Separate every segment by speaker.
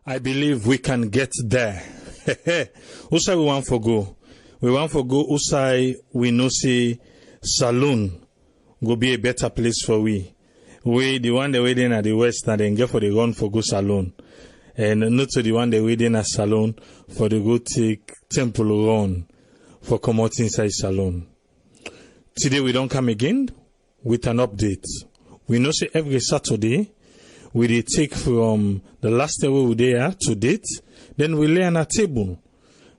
Speaker 1: I believe we can get there. Usai we want for go. We want for go. Usai we know say saloon go be a better place for we. We the one that waiting at the west and then get for the run for go saloon. And not to the one that waiting at saloon for the go take temple run for come out inside saloon. Today we don't come again with an update. We know say every Saturday we dey take from the last day we were there to date, then we lay on a table.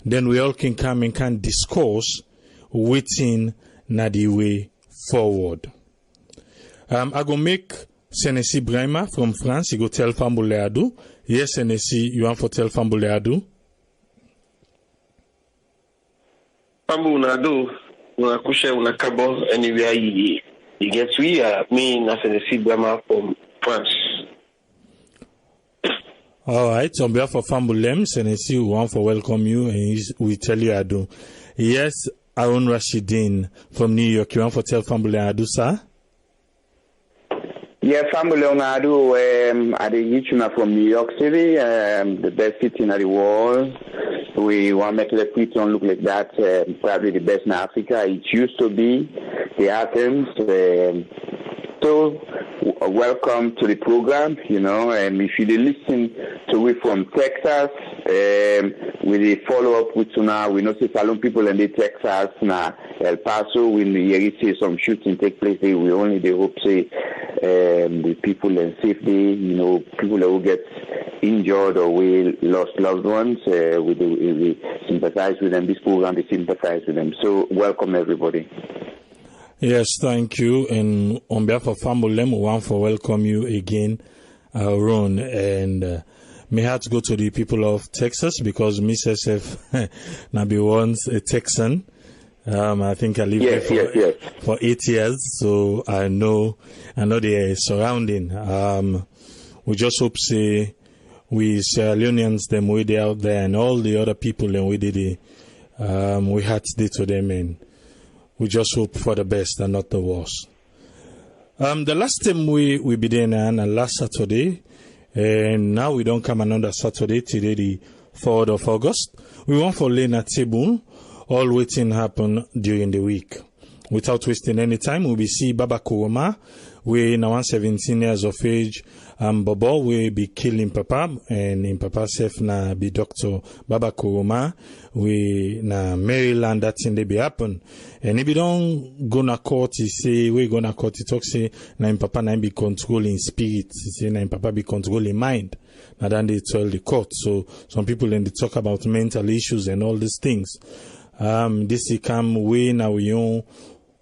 Speaker 1: Then we all can come and can discuss waiting na the way forward. I go make Senesi Brahima from France. He go tell Fambuleadu. Yes, Senesi, you want to tell Fambuleadu?
Speaker 2: Fambuleadu, una kusha una kabo anywhere you get we me na Senesi Brahima from France.
Speaker 1: All right, on behalf of Fambulem, Senesi, we want to welcome you and we tell you Adu. Yes, Aaron Rashidin from New York. You want to tell Fambulem Adu, sir?
Speaker 3: Yeah, Fambulem Adu, I the from New York City, the best city in the world. We want to make the Freetown look like that, probably the best in Africa. It used to be the Athens. So, welcome to the program, if you listen to it from Texas, with the follow-up with Tuna, we know say Salon people in the Texas, na El Paso, when we see some shooting take place, we only hope say the people in safety, people who get injured or we lost loved ones, we sympathize with them. This program, we sympathize with them. So, welcome everybody.
Speaker 1: Yes, thank you. And on behalf of Fambulem, we want to welcome you again, Ron. And may have to go to the people of Texas because Miss SF Nabi once a Texan. I think I lived there for 8 years, so I know the surrounding. We just hope say we Sierra Leoneans them way they out there and all the other people and we did it. We had to do to them and we just hope for the best and not the worst. The last time we began last Saturday, and now we don't come another Saturday, today the 4th of August. We want for lay a table, all waiting happen during the week. Without wasting any time, we will see Baba Kuroma, we now 17 years of age, Bobo we be killing Papa, and in Papa self na be Dr. Baba Kuroma, we na Maryland that thing they be happen. And if you don't go na court, he say, we go na court, he talk say, na in Papa na be controlling spirit, he say, na in Papa be controlling mind. Now then they tell the court. So some people then they talk about mental issues and all these things. This will come way now we own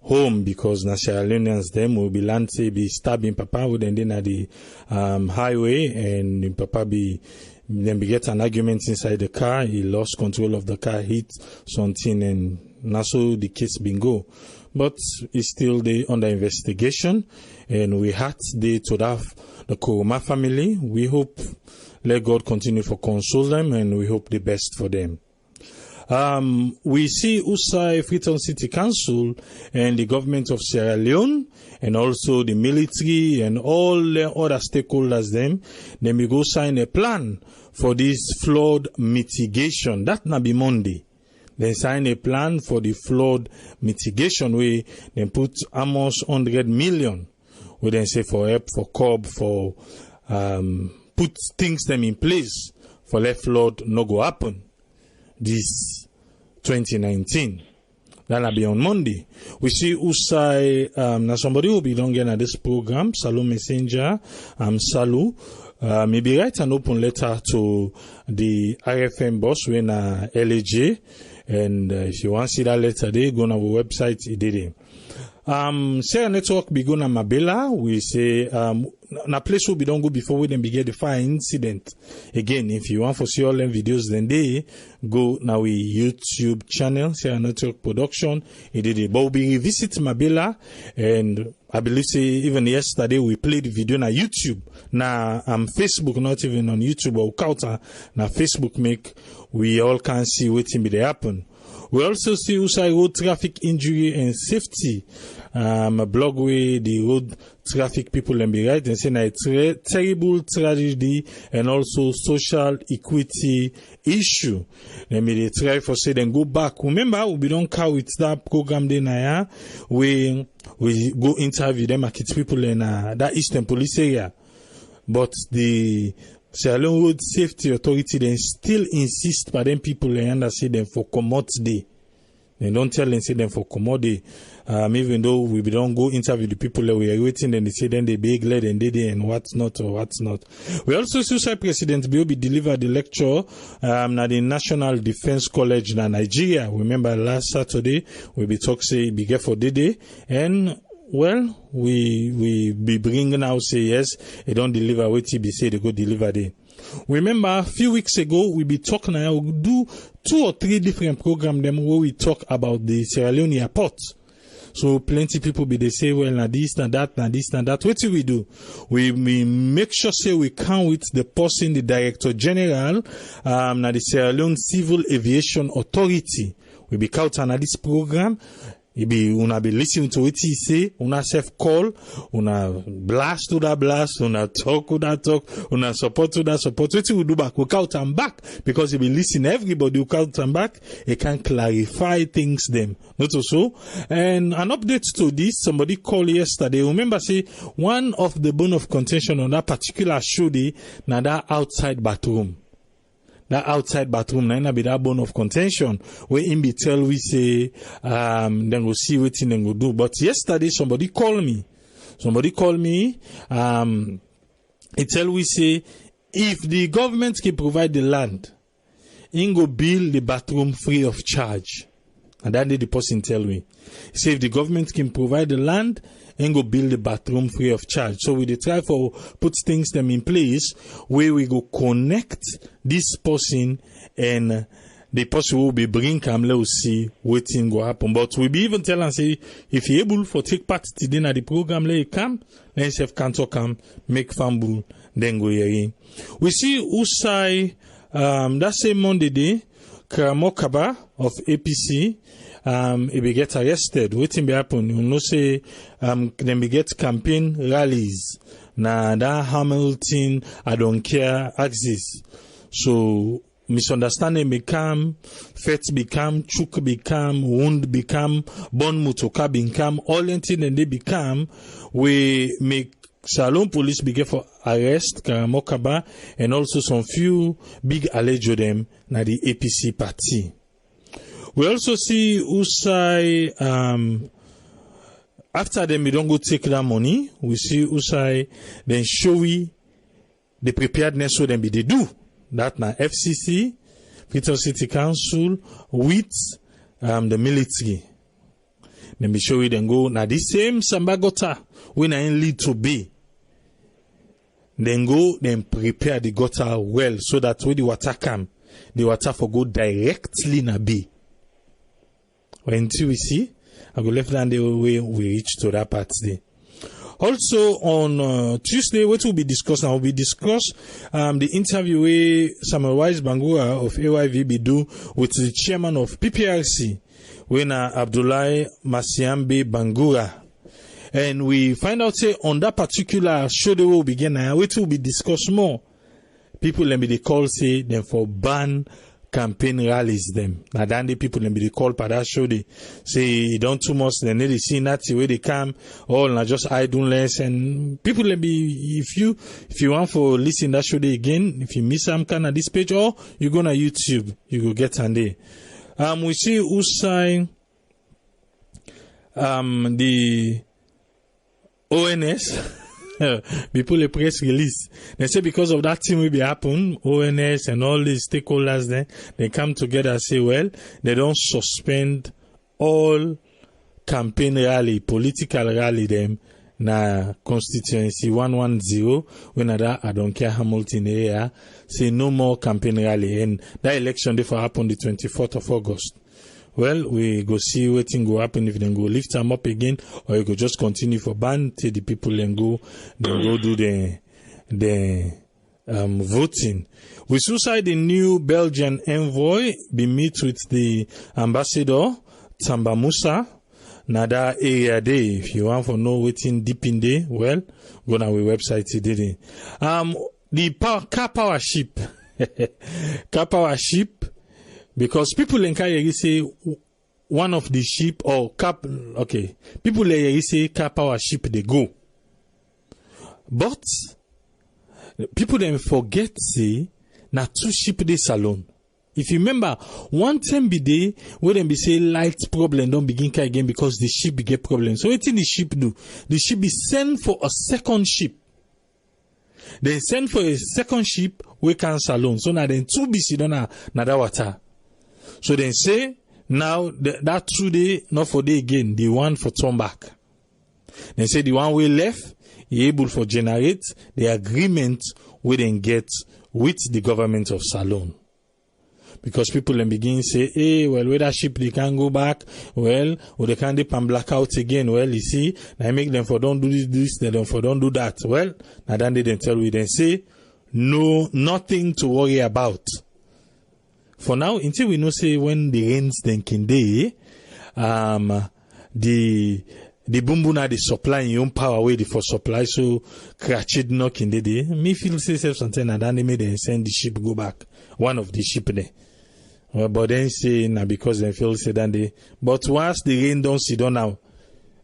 Speaker 1: home because na Sierra Leoneans them will be land say be stabbing Papa with then at the highway and Papa be get an argument inside the car. He lost control of the car, hit something, and now so the case been go. But it's still under investigation, and we had to have the Kuroma family. We hope let God continue to console them, and we hope the best for them. We see Usai Freetown City Council and the government of Sierra Leone and also the military and all the other stakeholders then we go sign a plan for this flood mitigation. That na be Monday. They sign a plan for the flood mitigation where they put almost 100 million. We then say for help, for COB, for put things them in place for let flood no go happen this 2019. That'll be on Monday. We see Usai, now somebody will be longing at this program, Salu Messenger, Salu, maybe write an open letter to the RFM boss when LAJ, and if you want to see that letter, they go on our website, it did it. Sierra Network be going to Mabela. We say, na place where we don't go before we then begin the fire incident. Again, if you want to see all them videos, then they go now we YouTube channel, Sierra Network Production. It did it. But we revisit Mabela, and I believe say even yesterday we played the video na YouTube. Na Facebook, not even on YouTube or counter. Na Facebook make we all can see what be they happen. We also see Usai road traffic injury and safety. A blog where the road traffic people and be right and say a terrible tragedy and also social equity issue. Then they try for say then go back. Remember, we don't count with that program then we go interview them market people in that Eastern Police area. But the Sierra Leone Road Safety Authority then still insist by them people and say them for commodity day. They don't tell them say them for commodity. Even though we don't go interview the people that we are waiting, and they say then they beg led and they and what's not or what's not. We also see President Biobi delivered the lecture at the National Defense College in Nigeria. Remember last Saturday we be talk say be get for Dede, and well we be bringing out say yes they don't deliver what he be say they go deliver there. Remember a few weeks ago we be talking now we do 2 or 3 different programs them where we talk about the Sierra Leone airport. So plenty people be they say well na this and that na this and that. What do we do? We make sure say we count with the person, the Director General na the Sierra Leone Civil Aviation Authority. We be count on this program. Una be listening to what he say, una self call, una blast to that blast, una talk to that talk, una support to that support. What we do back, we count and back, because he be listen everybody who count and back, he can clarify things them. Not so. And an update to this, somebody called yesterday. Remember say one of the bone of contention on that particular show day, na that outside bathroom. That outside bathroom, na be that bone of contention where in be tell we say, then we'll see what then we'll do. But yesterday somebody called me. He tell we say, if the government can provide the land, in go build the bathroom free of charge. And that did the person tell me. He say if the government can provide the land, and go build the bathroom free of charge. So we try for put things them in place where we go connect this person and the person will be bring come let us see what thing go happen. But we be even tell and say if you able for take part today at the program let it come, let yourself can't come, make fumble, then go here. We see Usai that same Monday day, Karamokaba of APC. If we get arrested, waiting be happen, you know, say, then we get campaign rallies. Na that Hamilton, I don't care, axis. So, misunderstanding become, faith become, chuk become, wound become, born mutoka become, all anything and they become, we make Salon police begin for arrest, Karamokaba, and also some few big alleged them, na the APC party. We also see Usai, after them, we don't go take that money. We see Usai, then show we the preparedness so them be they do. That na FCC, Freetown City Council, with the military. Then be show we then go, na the same Sambagota, when I lead to be. Then go, then prepare the gutter well, so that when the water come, the water for go directly na be. Until we see, I go left down the way we reach to that part today. Also on Tuesday, what will be discussed now? We discuss the interview where Samuel Wise Bangura of AYVB do with the chairman of PPRC, when Abdullahi Masiambe Bangura. And we find out say on that particular show they will begin now, which will be discussed more. People let me they call say them for ban campaign rallies them. Now then the people let me they call for that show they say don't too much then they see that where they come all not just idleness and people let me if you want for listen that show they again if you miss some kind of this page or you go on YouTube you go get on there. We see Usai the ONS people a press release. They say because of that thing will be happen, ONS and all these stakeholders then they come together and say, well, they don't suspend all campaign rally, political rally them na constituency 110 when that I don't care Hamilton area say no more campaign rally and that election therefore happen the 24th of August. Well, we go see what thing go happen if they go lift them up again, or you go just continue for ban till the people then go do the voting. We suicide the new Belgian envoy be meet with the ambassador Tamba Musa. Nada area day. If you want to know waiting deep in day, well, go on our website today. The car power ship, car power ship, because people in Kayeri say one of the ship or cap. Okay, people in say car power ship they go, but people then forget say na two ship they salon. If you remember, one time be day where them be say light problem don't begin again because the ship get problem. So what the ship do? The ship be send for a second ship. Then send for a second ship we can salon. So now then two be sit on na that water. So then say now that 2 day not for day again, the one for turn back. Then say the one we left, he able for generate the agreement we then get with the government of Salon. Because people then begin say, hey, well, where that ship they can go back, well, or they can't dip and black out again. Well, you see, I make them for don't do this, they don't for don't do that. Well, now then they then tell we then say, no, nothing to worry about. For now, until we know say when the rains then can day, the bumbuna the supply your own power way for supply so cratchit knock in the day. Me feel say self something and then they made them send the ship go back. One of the ship there. Well, but then say now because they feel say that they but once the rain don't sit down now,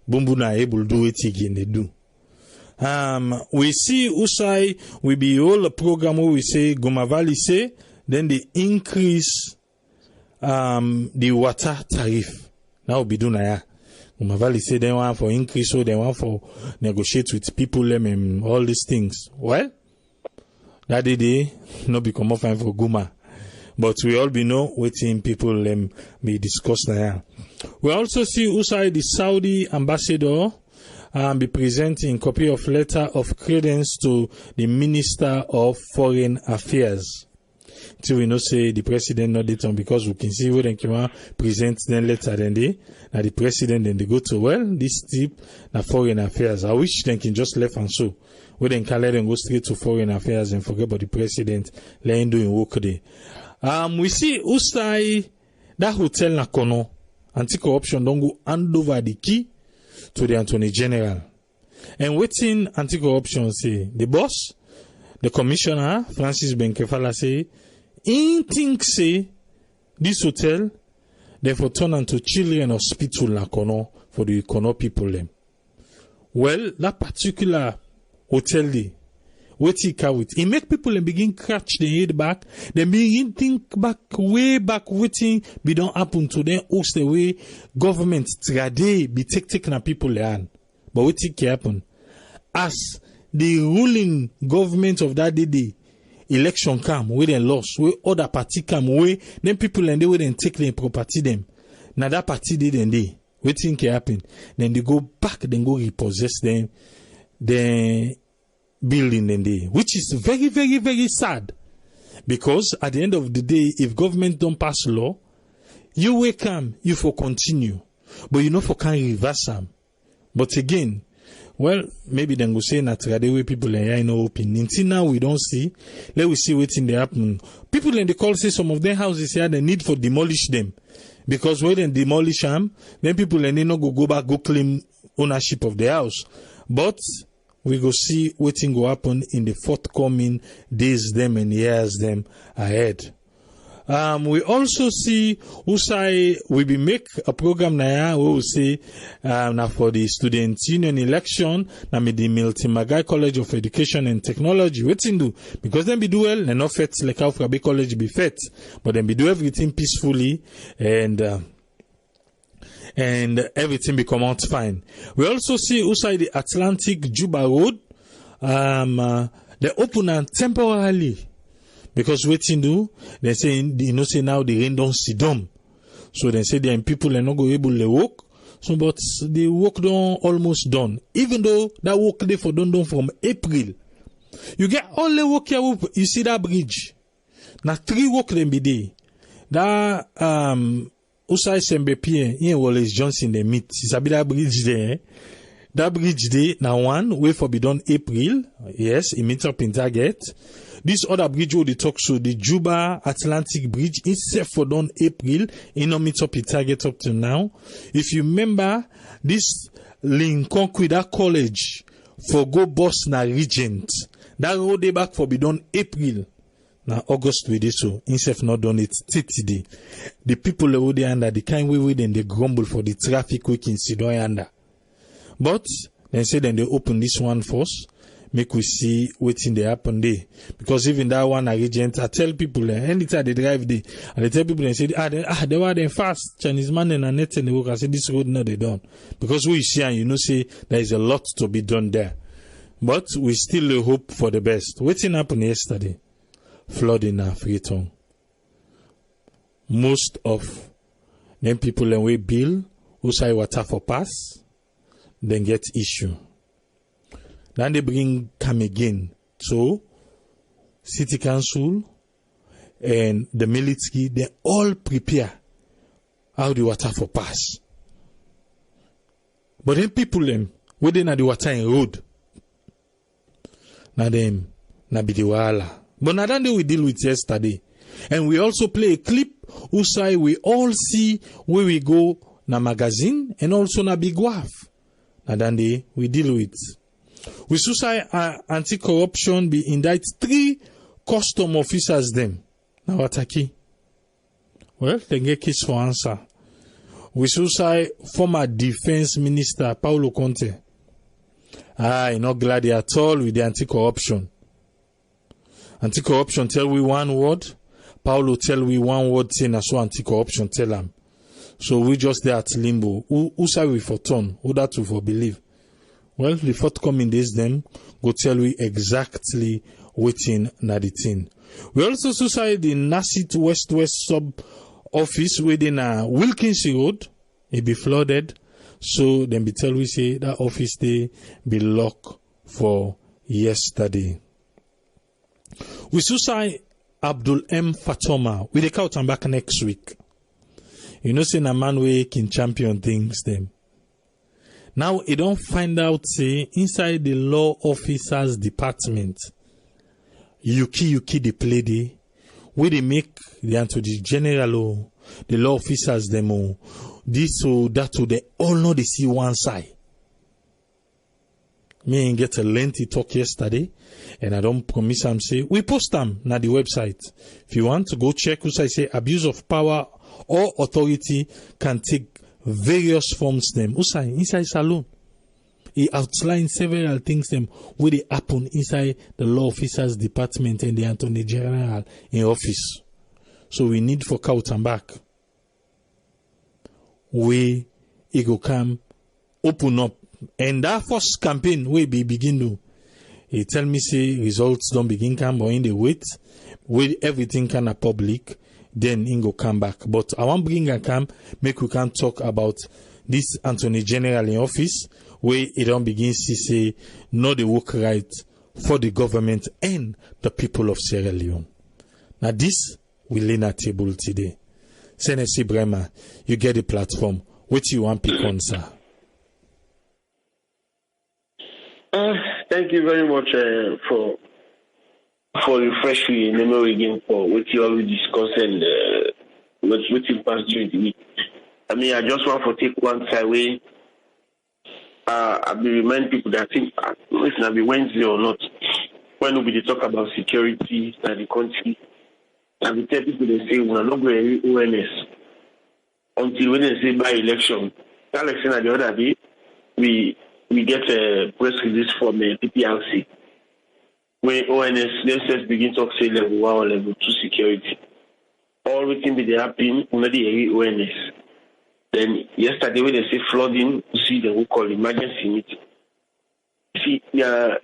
Speaker 1: bumbuna able to do it again, they do. We see Usai we be all a program where we say Goma Valley say then they increase the water tariff. Now we be doing that. Goma Valley say they want for increase, so they want for negotiate with people and all these things. Well, that day no become more fine for Goma, but we all be know waiting people be discussed now. We also see Usai the Saudi ambassador be presenting copy of letter of credence to the Minister of Foreign Affairs. Till we know say the president not it on because we can see where they can present then letter then they now the president then they go to well this tip na foreign affairs. I wish they can just left and so where they can let them go straight to foreign affairs and forget about the president let him doing work there. We see Usai that hotel na Kono anti-corruption don't go hand over the key to the Attorney General. And waiting anti-corruption say the boss, the commissioner, Francis Benkefala say, in think say this hotel, therefore turn into children hospital la Kono for the Kono people them. Well, that particular hotel day, what he carry it, he make people begin catch the head back, they begin think back, way back, waiting be don't happen to them, host the way government trade be taking na people land. But what can happen? As the ruling government of that day, election come, where they lost, where other party come, where then people and they will then take their property them. Now that party did and they, what think can happen? Then they go back, then go repossess them, the building and they, which is very, very, very sad. Because at the end of the day, if government don't pass law, you will come, you for continue. But you know for can reverse them. But again, well, maybe then go say na trade way people and no opinion. Until now we don't see. Let we see what's in the happen. People in the call say some of their houses here they need for demolish them. Because when they demolish them, then people and they no go back, go claim ownership of the house. But we go see what thing go happen in the forthcoming days them and years them ahead. We also see Usai we be make a program now we will say now for the student union election now me the Milton Magai College of Education and Technology waiting do because them be do well and not fet like how Frabe College be fet but then be do everything peacefully and everything be come out fine. We also see Usai the Atlantic Juba Road they open and temporarily. Because waiting do, they say, you know, say now the rain don't sit down. So they say then people are not going able to walk. So, but the work done almost done. Even though that work they for done from April. You get all the work here, you see that bridge. Now 3 work them be there. That, Usai Sembepie, here Wallace Johnson they meet. It's a bit that bridge there. That bridge day now one way for be done April. Yes, it meets up in target. This other bridge will they talk so the Juba Atlantic Bridge instead for done April, it not meets up in target up to now. If you remember this Lincoln that college for go bus na Regent. That road day back for be done April. Now August with this so instead not done it today. The people who they under the kind way then they grumble for the traffic we can see under. But then say then they open this one first, make we see what's in the happen there. Because even that one agent, I tell people anytime they drive there, and they tell people and say they were then fast Chinese man and a net and they work. I say this road now they done because we see and you know say there is a lot to be done there. But we still hope for the best. What's happened yesterday? Flood in Freetown. Most of them people and we bill who say water for pass. Then get issue. Then they come again. So, city council and the military, they all prepare how the water for pass. But then people them, within the water in road. Now them, na be the wala. But now then we deal with yesterday. And we also play a clip who say we all see where we go na magazine and also na big waf. And then we deal with. We should say anti-corruption be indict 3 custom officers them. Now ataki. Well, they get case for answer. We should say former defense minister Paulo Conte. I'm not glad at all with the anti-corruption. Anti-corruption tell we one word. Paulo tell we one word saying as so anti-corruption tell him. So we just there at limbo. Who say we for turn? Who that we for believe? Well, the forthcoming days them go tell we exactly waiting na the thing. We also say the Nasit West sub office within Wilkinson Road. It be flooded. So then be tell we say that office they be locked for yesterday. We say Abdul M. Fatoma. We take out and back next week. You know, say a man we can champion things them. Now, you don't find out, say, inside the law officers department, Yuki they play there, where they make the Attorney General, the law officers them, this or that, they all know they see one side. Me and get a lengthy talk yesterday, and I don't promise them say, we post them na the website. If you want to go check, who say abuse of power or authority can take various forms them. Usai inside saloon. He outlined several things them where they happen inside the law officers department and the Attorney General in office. So we need for count and back. We go come open up. And that first campaign we be begin to. He tell me say results don't begin come or in the wait. With everything kind of public. Then he go come back. But I want bring and come, make we can talk about this Attorney General in office, where it don't begin to say, no, they work right for the government and the people of Sierra Leone. Now this we lay at table today. Senesi Brema, you get the platform. What you want pick on, sir?
Speaker 2: Thank you very much for refreshing your memory again for what you already discussed and what you passed during the week. I mean, I just want to take one side away. I be remind people that I think, if it be Wednesday or not, when we talk about security in the country, I will tell people they say we are not going to ONS until when they say by election. That election at the other day, we get a press release from the PPRC. When ONS themselves begin to say level 1 or level 2 security, all we can be there happening under the ONS. Then yesterday when they say flooding, you see the we call emergency meeting. See, I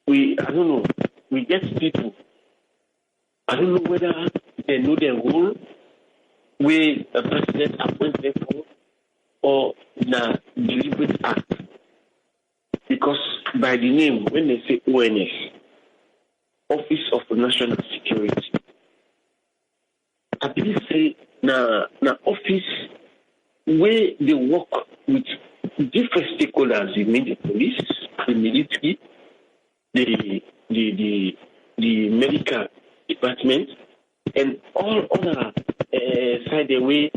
Speaker 2: don't know, we get people. I don't know whether they know their role, where a president appoints them for, or the deliberate act. Because by the name, when they say ONS, Office of National Security, I believe say na office where they work with different stakeholders, you mean the police, the military, the medical department, and all other side the way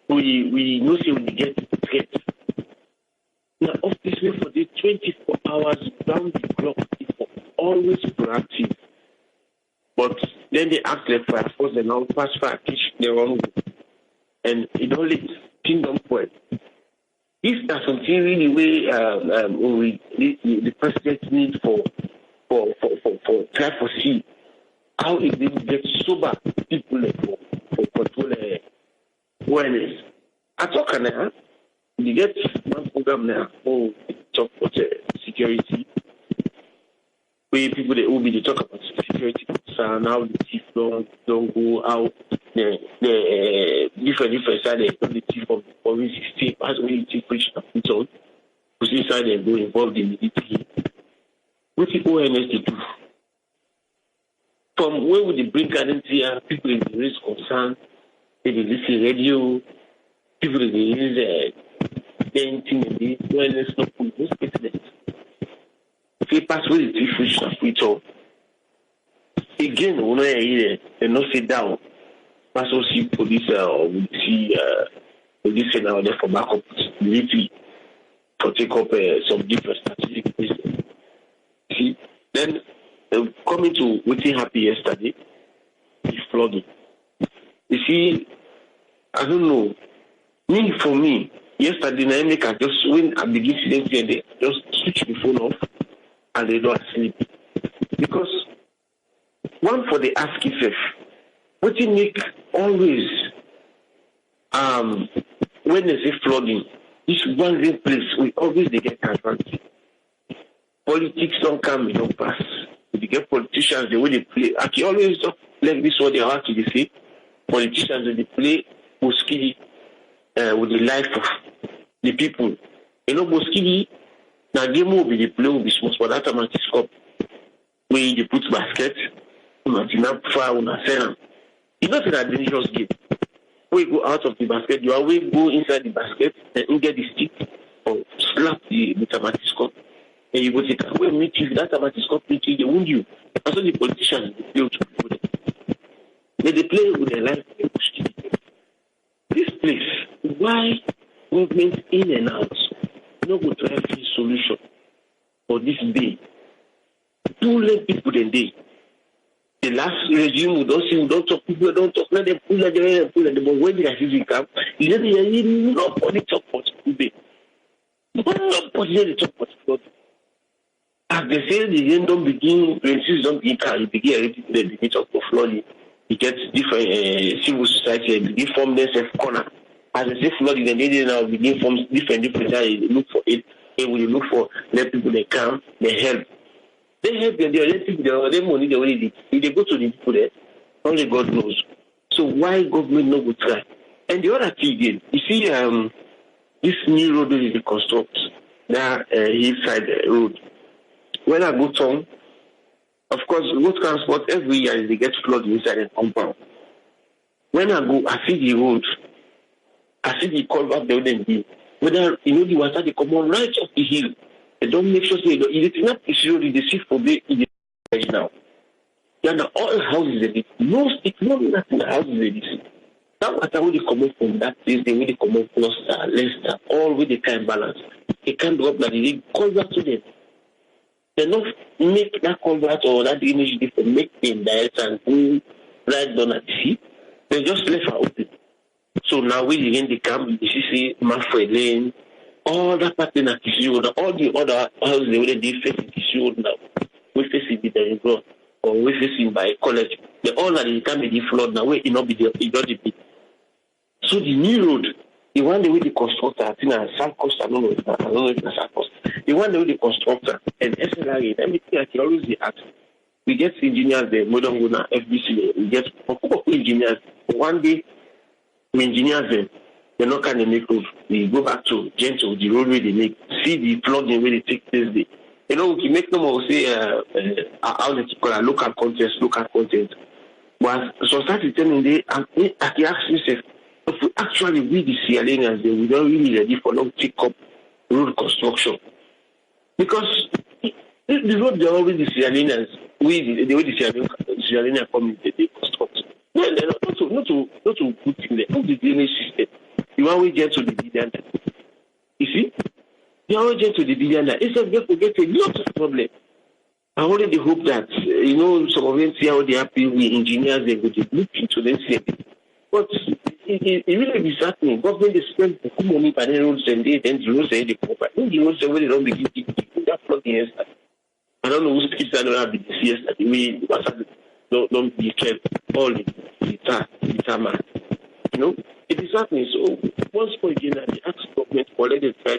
Speaker 2: we know say we get threats. Now, obviously, for the 24 hours round the clock, it's always proactive. But then they ask the fire force and now pass fire, teach the wrong way. And it only kingdom point. If there's something really way the president needs for try for see how it will get sober people for control awareness. I talk now. You get one program now. Oh, talk about security. Where people they will be talk about security. So now the thief don't go out. The different side the thief of the police system as we thief preach and put on. Because inside they go involved in military. What the awareness to do? From where would they bring identity? People in the raise concern. They listen radio. People in the use painting in the awareness of police president. They pass with the thief preach and put on. Again, when they not sit down, pass or see police or we see police now there for backup military for take up some different strategic business. See, then coming to what happened yesterday, the flooding. You see, I don't know. For me, yesterday night I just when I begin to see they just switch the phone off and they don't sleep because. One for the ask itself. What you make always when they say flooding, this one place we always they get advantage. Politics don't come, we don't pass. We get politicians the way they play. I can always talk like this what they are to say. Politicians they play Boskidi with the life of the people. You know Boskidi now game will be the play will be small, but that amount is up where they put basket. You know, it's not a dangerous game. When you go out of the basket, you always go inside the basket and get the stick or slap the tabatiscope. And you go take away meet you. That tabatiscope meet you, they wound you. And so the politicians they play to people. They play with their life. This place, why movement in and out, no go to have a solution for this day. Don't let people then day. The last regime we don't talk, people don't talk, let them pull at the but when they are using camp, nobody talk about today. Nobody talk about flood. As they say, the end don't begin, when cities don't begin, you begin everything, they begin talk about flooding. You get different civil society, they begin form themselves corner. As they say flooding, then they now begin form different they look for it, and when you look for, let people they come, they help. They help them, they let people, they money, they already if they go to the people there, only God knows. So why government not go try? And the other thing again, you see this new road that they construct, that hillside road. When I go town, of course, road transport every year they get flood inside the compound. When I go, I see the road, I see the culvert building there. Whether the water they come on right up the hill. They don't make sure it is not issue the shift for the now. There are all houses that no stick, no nothing houses that that water when they come up from that place, they really come up Gloucester, Leicester, all with the kind balance. They can't drop that they convert to them. They don't make that convert or that image different, make them direct and go right down at the sea. They just left her open. So now we again they come, you see Manfred Lane. All that part in Kishu Road, all the other houses they face in Kishu Road now. We face it with the road, or we face it by college. They all are the time the flood now, where it not be there, it not be. So the new road, the one the way the constructor, I think South Coast, I don't know if it's South Coast. The one the way the constructor and SLRA, everything I can always ask. We get engineers there, modern owner, FBC, we get a couple of engineers. One day, we engineers them. They're not kind of make road. We go back to Gentle, the roadway they make, see the flooding where they take place there. You know, we can make them all say, how they call it, local content. But so started telling them, I can ask myself, if we actually read the CLNs, we don't really ready for long take up road construction. Because the road, they're always the Sierra Leoneans, the way the Sierra Leone community, they construct. No, not to put in there. Not the drainage system. You always get to the Didiana. You see? You always get to the Didiana. It's just forget a lot of problems. I already hope that, some of them see how they happy with engineers, they go to look into them, see it. But it really is happening. Government is spending money by the roads and then the roads and the proper. The roads and when they don't begin to that flooding yesterday. I don't know who's kids that don't have the yesterday. Don't be careful. All the tarmac. It is happening. So once more again, I ask government for let them try.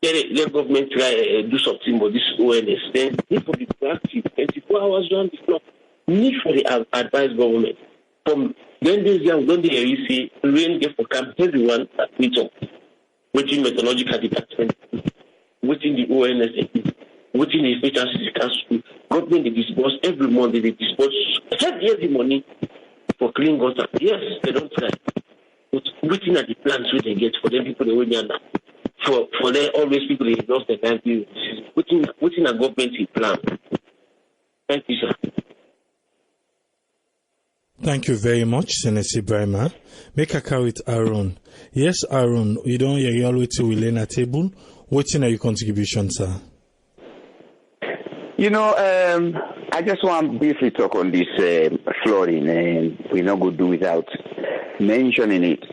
Speaker 2: Let government try do something about this awareness. Then need for the proactive 24 hours around the clock. Need for the advice government. From then this young, don't they you see rain get for camp everyone at Waiting meteorological department, waiting the ONS, waiting the state council, government they disburse every month they disburse every money for clean water. Yes, they don't try. But waiting at the plans where they get for them people they wait there now. For them always people they lost their time waiting a government in plan. Thank you, sir.
Speaker 1: Thank you very much, Senator Brahma. Make a car with Aaron. Yes, Aaron, you don't hear you always to Leone at table. What's in your contribution, sir?
Speaker 3: I just want to briefly talk on this flooding, and we're not going to do without mentioning it.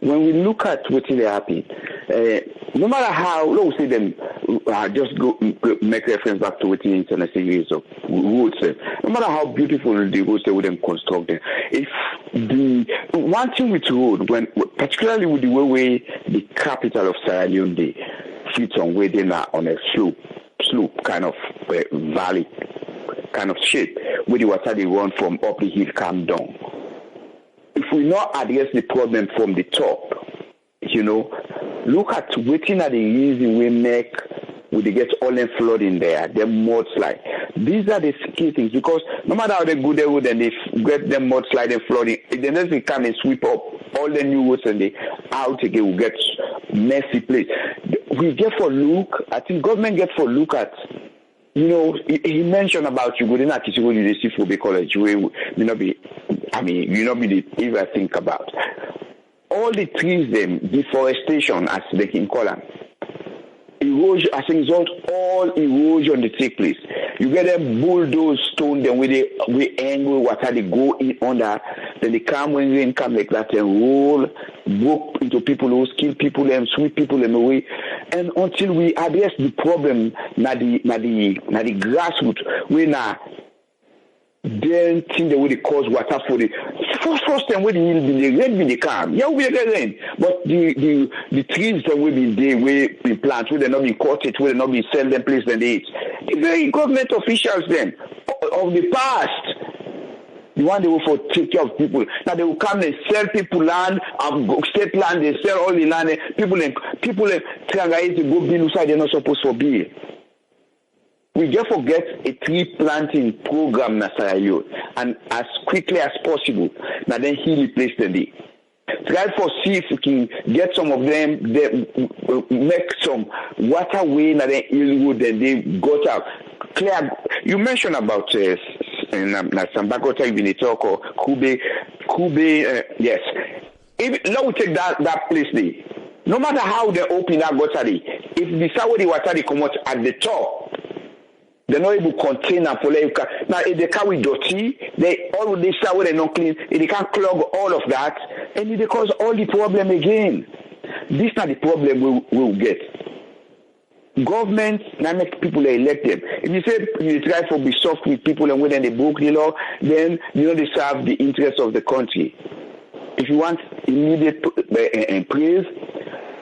Speaker 3: When we look at what's happening, no matter how, let's say them, just go make reference back to what the internet series of roads. No matter how beautiful the roads they would construct them, if the one thing with road, particularly with the way the capital of Sierra Leone, they fit on where they are on a slope kind of valley kind of shape, where the water they run from up the hill come down. If we not address the problem from the top, look at waiting at the reason we make we get all them flooding there, them mudslide. These are the key things because no matter how they go there wood and they get them mudslide and flooding, if the next thing come and sweep up all the new roads and they out again will get messy place. We get for look, I think government get for look at he mentioned about you go in at University for college where you not be the if I think about all the trees them deforestation as they can call them. Erosion as a result, all erosion they take place. You get them bulldoze stone, then we angle water they go in under, then they come when rain come like that and roll, broke into people who kill people and sweep people them away. And until we address the problem, na the grassroots, we now then think the way they cause water for the first time when the hill be the rain be the calm. Yeah, we get rain. But the trees that will be there, we be planted, where they not be cut it, where they not be sell them place than they eat. The very government officials then of the past, the one they will for take care of people. Now they will come and sell people land, state land, they sell all the land, people try to go build inside they're not supposed to be. We just forget a tree planting program in Sierra Leone, and as quickly as possible, now then he replace them. Try for see if we can get some of them, make some waterway, now then Hillwood, then they got out. Clear. You mentioned about Sambakota, you've been talk or Kube, yes. Now we take that place there. No matter how they open that gutter, if the Saudi water they come out at the top. They're not able to contain and follow. Now, if they carry dirty, all of this shower they not clean. If they can't clog all of that, and they cause all the problem again. This is not the problem we'll get. Government now make people elect them. If you say you try to be soft with people and when they broke the law, then they serve the interests of the country. If you want immediate praise,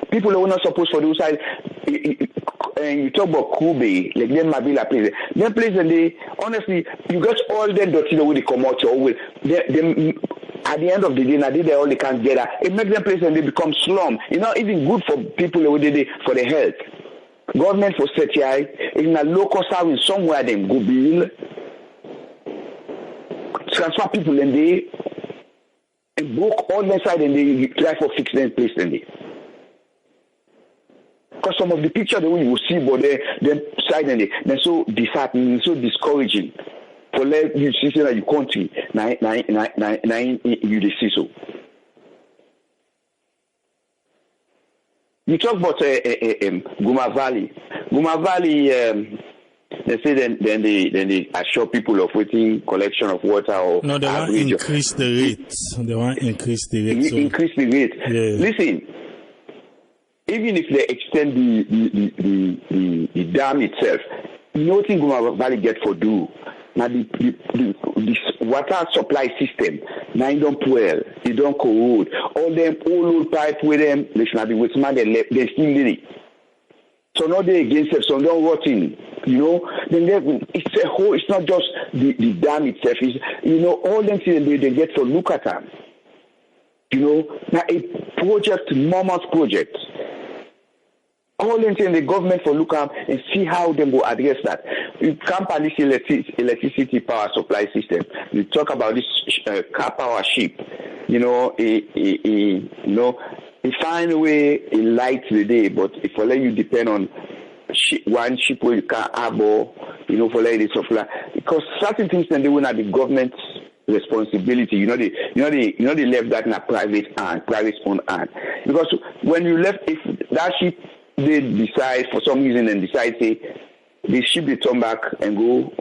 Speaker 3: people who are not supposed to do side. And you talk about Kube, like them Mabila place. Them place and they honestly you got all them dirty the way they come out your way. Them at the end of the day, now they all they can't get that. It makes them place and they become slum. It's not even good for people the way they for the health. Government for CTI in a local service somewhere them go bill. Transfer people and they and broke all the side and they try for fix them place in there. Because some of the pictures that we will see, but them side and they're so disheartening, so discouraging. For let you see that you country, you see so. You talk about Guma Valley. Guma Valley, they say then they assure people of waiting collection of water or
Speaker 1: no, they want to increase the rate. They want to increase the rate.
Speaker 3: Increase the rate.
Speaker 1: Yeah.
Speaker 3: Listen, even if they extend the dam itself, nothing Guma Valley get for do. Now the water supply system, now it don't well, it don't corrode. All old pipe with them, they should be with man, they still need it. So now they against it, so don't rotting. You know, then it's a whole. It's not just the dam itself. It's, you know, all them things they get for look at them. You know, now a project, mammoth project. All them things the government for look at and see how they will address that. You can't police electricity power supply system. You talk about this car power ship. You know, you know, you find a way it lights the day, but if I let you depend on one ship where you can't harbor, you know, for let it supply, because certain things then they will not the government's responsibility. You know they left that in a private owned hand. Because when you left, if that ship they decide for some reason and decide say the ship they turn back and go,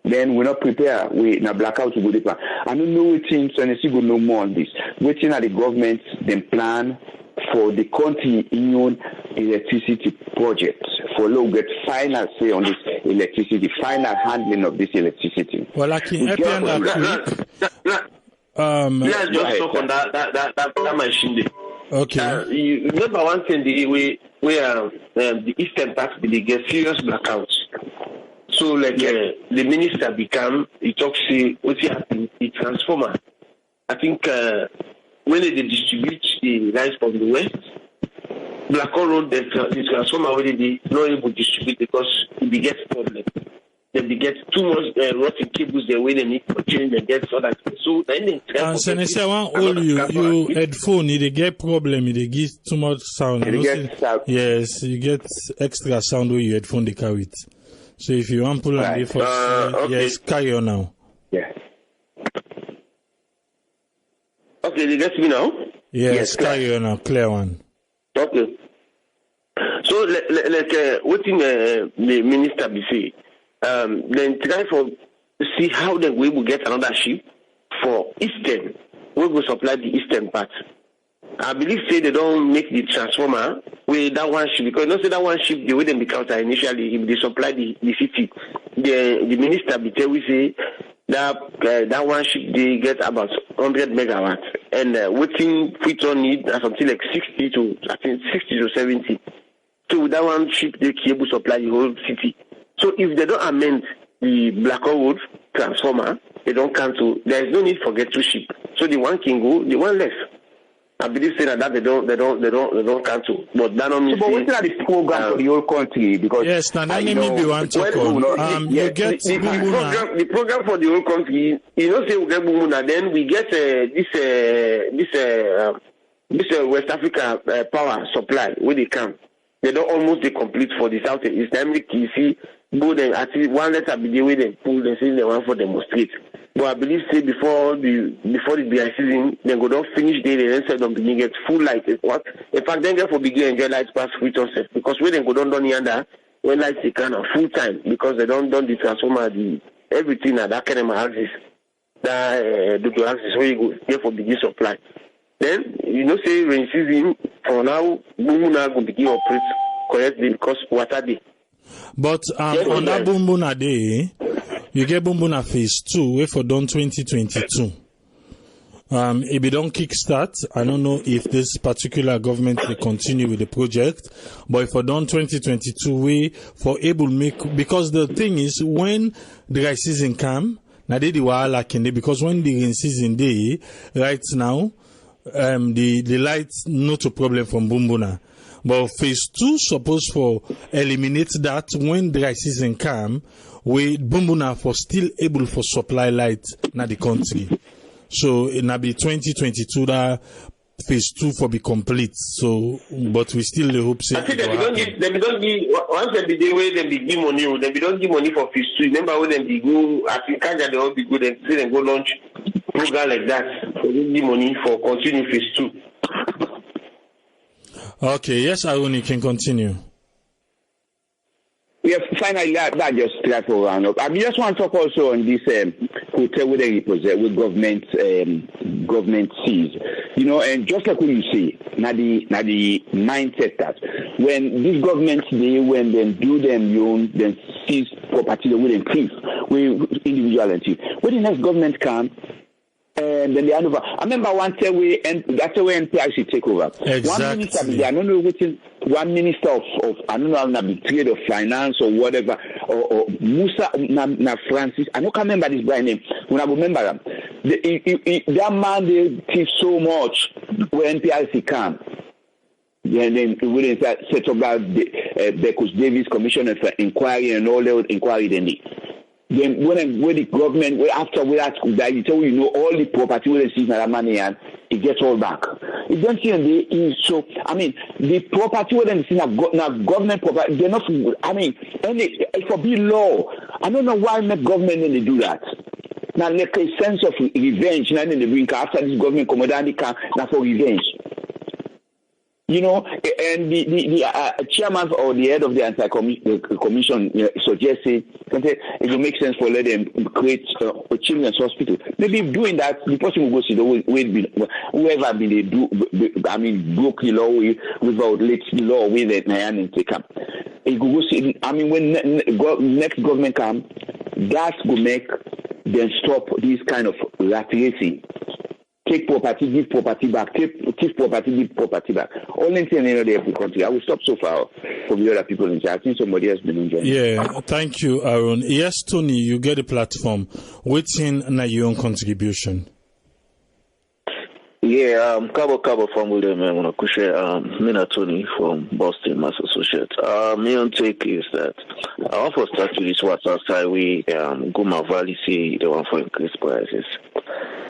Speaker 3: then we're not prepared. We in a blackout to go deeper. I don't know what things and see go no more on this. Waiting at the government then plan for the country union electricity project for low get final say on this electricity, final handling of this electricity.
Speaker 1: Well, I can help you on that quick.
Speaker 2: Let's just talk on that machine there.
Speaker 1: Okay.
Speaker 2: You remember one thing where the eastern part they get serious blackouts. So like the minister he talks what's happening the transformer. I think when they distribute the rice from the west, Blackhole Road the transformer already not able to distribute because they get problem. Then they get too much rotten cables the way they need for change and get so that so then they
Speaker 1: and so say one all you headphone they get problem they give too much sound. Yes, you get extra sound when you headphone they carry it. So if you want pull on the first okay. Yes, carry on now.
Speaker 3: Yeah.
Speaker 2: Okay, they get me now?
Speaker 1: Yes, carry on now, clear one.
Speaker 2: Okay. So like what in the minister be say? Then try for see how then we will get another ship for Eastern. We will supply the Eastern part. I believe say they don't make the transformer with that one ship because not say that one ship they wouldn't be counter initially if they supply the city. The minister be tell we say that one ship they get about 100 megawatts and waiting Freeton need something like 60 to 70. So with that one ship they can able supply the whole city. So if they don't amend the Blackhole Road transformer, they don't cancel. There is no need for get two ship. So the one can go, the one left. I believe saying that they don't cancel. But that don't mean.
Speaker 3: So, but what's the program for the whole country? Because
Speaker 1: yes, now let me be one talk on. You get
Speaker 2: the program for the whole country. You know, say we get Bumuna, then we get this West Africa power supply where they come. They don't almost complete for the south and east. Time you see, go then at least one letter be the way they pull and say they want for demonstrate. But I believe say before the dry season, they go don't finish day, they then say don't begin get full light. What? In fact, then get for begin enjoy lights past Freeton because when they go down yonder, when lights they can full time because they don't the transformer everything at that kind of axis. That the axis where you go there for begin supply. Then you know say rain season for now, Bumuna go begin operate correctly because water day.
Speaker 1: But on that Bumbuna day, you get Bumbuna phase 2, wait for done 2022. If you don't kickstart, I don't know if this particular government will continue with the project, but if for done 2022, we for able make, because the thing is when the dry season come, now they wahala can they, because when the rain season day, right now, the lights not a problem from Bumbuna. But phase 2 supposed for eliminate that when dry season come, we Bumbuna for still able for supply light na the country. So it will be 2022 that phase 2 for be complete. So, but we still hope.
Speaker 2: I think they don't give. Once they be the way they be give money, they don't give money for phase 2. Remember when they be go Africa, they all be good and say they go launch program like that. So they give money for continue phase 2.
Speaker 1: Okay, yes, Aaron, you can continue.
Speaker 3: Yes, finally, that just try to round up. I just want to talk also on this hotel where they represent with government sees. You know, and just like what you say, now the mindset that when these governments when they do them own, then seize property, they will increase with individuality. When the next government come, and then they hand over. I remember one time that's the way NPI take over.
Speaker 1: Exactly.
Speaker 3: One minister, I don't know which is one minister of I don't know, trade or finance or whatever, or Musa na Francis. I don't remember this brand name. When I remember them, that man they teach so much when NPIC come. And then we set up that because Davis Commission for Inquiry and all the inquiry they need. Then when the government after that you tell you know all the property where they see that money and it gets all back. It don't see so I mean the property where they see now government property they're not I mean it for be law. I don't know why make government when they do that. Now like a sense of revenge now in the bring after this government come down now for revenge. You know, and the chairman or the head of the anti-commission suggested it will make sense for let them create a children's hospital. Maybe doing that, the person will go see whoever been they do. I mean, broke the law without let the law with it and take up. It will go see. I mean, when next government come, that will make them stop this kind of rat racing. Take property, give property back. Take property, give property back. Only thing in the country. I will stop so far for the other people in chat. I think somebody has been enjoying.
Speaker 1: Yeah, thank you, Aaron. Yes, Tony, you get a platform. Waiting na your own contribution.
Speaker 4: Yeah, Cabo from William Kushe, Mina Tony from Boston, Mass Associates. My own take is that I want to start with this WhatsApp side. We Guma Valley say they want for increased prices.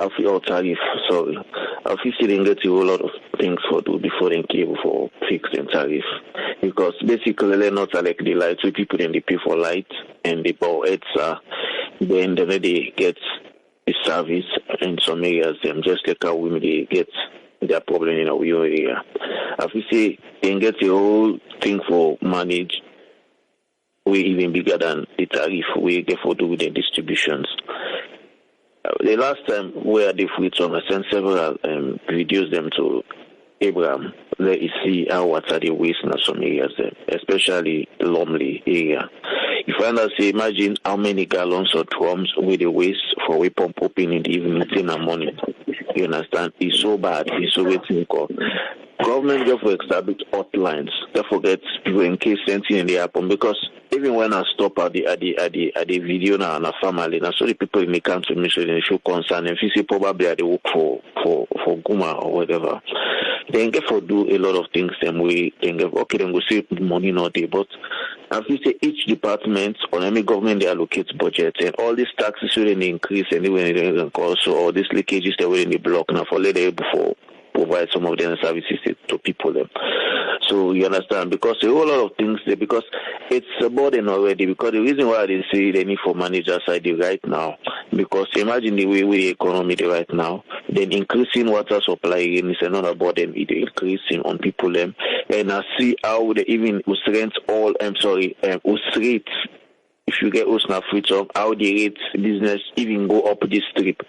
Speaker 4: I feel tariff, sorry. I feel they get a whole lot of things for do before they came for fixing tariff. Because basically they're not like the lights, so people then they pay for light and they buy it's then they get the service in some areas, just like how women they get their problem in our area. I feel say they get the whole thing for manage way even bigger than the tariff we get for do with the distributions. The last time where they free song, I sent several videos them to Abraham. Let you see how water they waste in some areas, especially the Lungi area. If I say, imagine how many gallons or drums we they waste for we pump open in the evening, in the morning. You understand? It's so bad. It's so waiting call. Government therefore establish hotlines. Therefore get people in case anything they happen because even when I stop at the video now and a family, now so the people in the country they show concern and if you see probably they work for Guma or whatever. They get for do a lot of things them way they get okay then go save money not day but if you say each department or any government they allocate budget and all these taxes will increase and when they also all these leakages they will in the block now for later before provide some of their services to people them. So you understand because a whole lot of things there because it's a burden already because the reason why they say they need for manager side right now because imagine the way we economy right now then increasing water supply is another burden it increasing on people them and I see how they even rent all rate if you get Osna free talk, how the rates business even go up this trip.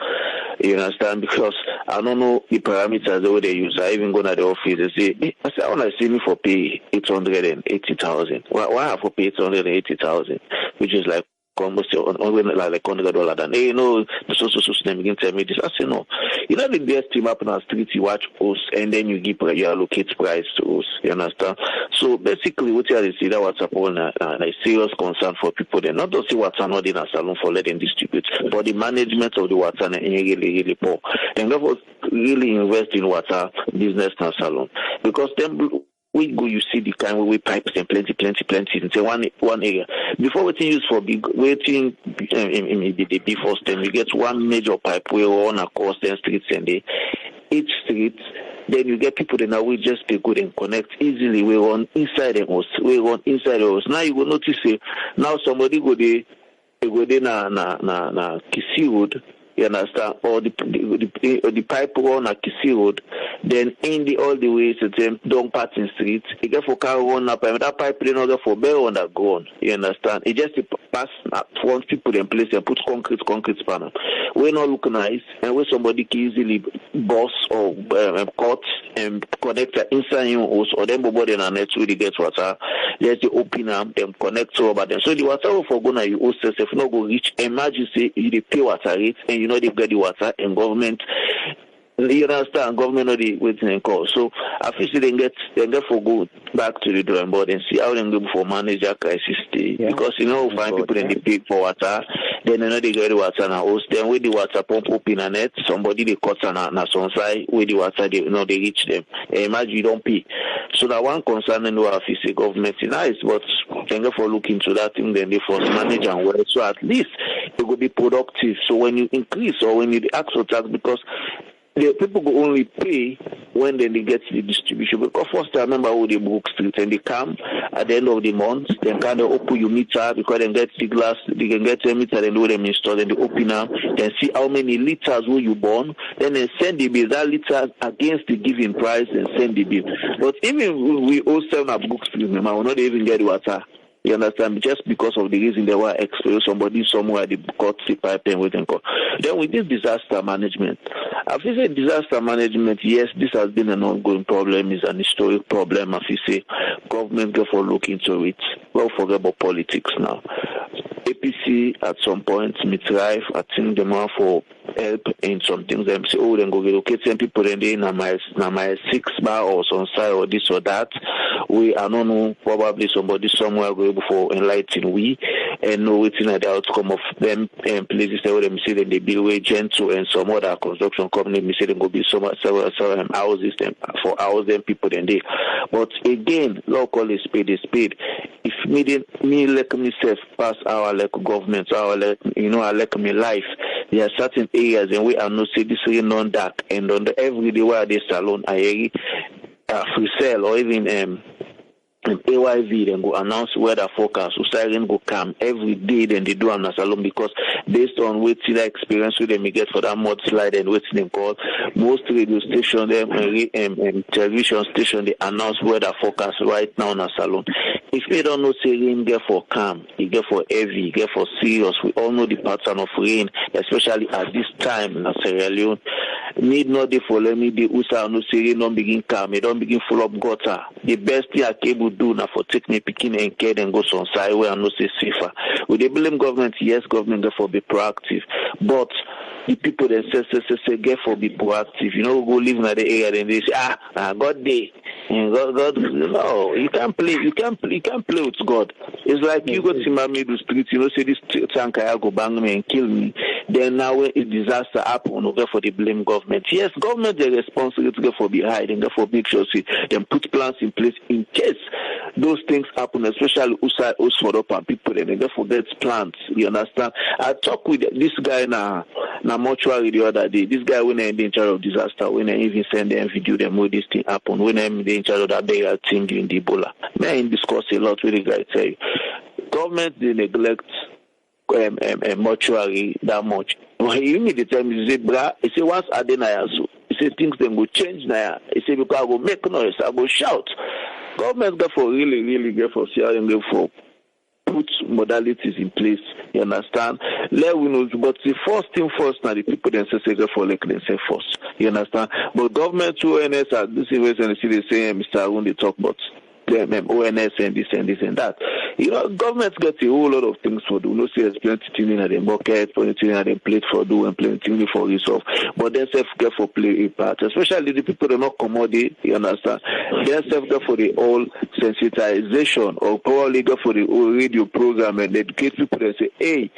Speaker 4: You understand? Because I don't know the parameters the way they use. I even go to the office and say, I say, I want to see me for pay 880,000. Why have to pay 880,000? Which is like almost like $100 than hey no the social system begin tell me this. I say no. You know the best team up in our street you watch us and then you allocate price to us. You understand? So basically what you see that what's upon a serious concern for people then not to see what's not in a salon for letting distribute, but the management of the water and really poor. And therefore really invest in water business and salon. Because then we go, you see the kind where we pipes and plenty in say one area. Before waiting use for big waiting in the before stem, you get one major pipe where on across 10 streets and each street. Then you get people that now we just be good and connect easily. We run inside the house. Now you will notice now somebody go there na Kisi Road. You understand? Or the pipe run at Kisi Road, then in all the way to them Don Patton Street, you get for car run up and that pipe in order for bear on that go on. You understand? It just pass front people in place and put concrete spanner. We're not look nice, and where somebody can easily boss or cut and connect inside your house or then bobody in a net where they get water. Just the open them connect over them. So the water for gonna you host if not go reach emergency, you pay water rate and you know they get the water and government. You understand? Government already waiting and call. So I feel they get for go back to the drawing board and see how they go for manage their crisis stay. Yeah. Because find people in the pay for water, then they get the water now host. Then with the water pump open a net, somebody they cut na some side with the water they reach them. Imagine you don't pay. So that one concern in the office government is nice, but they go for look into that thing, then they force manage and well. So at least it will be productive. So when you increase or when you ask for tax, because the people go only pay when they get the distribution. Because first I remember how they book street and they come at the end of the month, then kind of open your meter because they get the glass, they can get a meter and do them install, then they open up, then see how many liters will you burn, then they send the bill, that liters against the given price and send the bill. But even we all sell our books, we will not even get water. You understand? Just because of the reason they were exposed, somebody somewhere they cut the pipe and waiting. Then with this disaster management, after say disaster management, yes, this has been an ongoing problem, is an historic problem. After say government go for look into it. Well, forget about politics now. APC at some point may thrive. I think the man for help in some things. Them say, oh, then go relocate some people and they na my 6 bar or some side or this or that. We I don't know, probably somebody somewhere go able for enlighten we and know what's in the outcome of them and places where them say that they build way gentle and some other construction company me say they go be several houses them for hours them people then they. But again, local is paid. If me like myself pass our like government, our like I like me life. There are certain areas and we are not say this is non-dark and on the everyday where they salon I free sell or even AYV then go announce weather forecast so siren go come every day then they do on a salon because based on what the experience with them you get for that mudslide and what's them called most radio station them and television station they announce weather forecast right now on a salon. If they don't know say rain get for calm, you get for heavy, you get for serious. We all know the pattern of rain, especially at this time in Sierra Leone. Need not they follow me the USA no say rain don't begin calm, it don't begin full up gutter. The best thing I can do now for take me picking and care and go some side where I know say safer. Would they blame government? Yes, government therefore be proactive. But the people that say get for be proactive. Go live in the area and they say, God day. God, no, you can't play with God. It's like you go to my middle street, say this tank I go bang me and kill me. Then now when a disaster happen, go for the blame government. Yes, government they responsible to go for be hiding, go for make sure see them put plans in place in case those things happen, especially outside us for up and people and they go forget plans. You understand? I talked with this guy na mortuary the other day. This guy when I'm in charge of disaster, when I even send them video them where this thing happen, when I'm in charge of that burial thing during the Ebola. I discuss a lot with the guy say government they neglect a mortuary that much. You need to tell me say bra, he say once I deny so he say things then go change now. He say because I go make noise, I go shout. Government go for really get for sharing go for put modalities in place, you understand? Let we know, but the first thing first now the people then say go for like they say first, you understand? But government through ONS at this is and see they say Mr. Arun they talk about ONS and this and that. Government got a whole lot of things for do. No say there's plenty thing in the bucket, plenty thing in the plate for do and plenty thing for resolve. But then self get for play a part, especially the people that are not commodity, you understand? Then self get for the whole sensitization or probably go for the whole radio program and educate people and say, hey,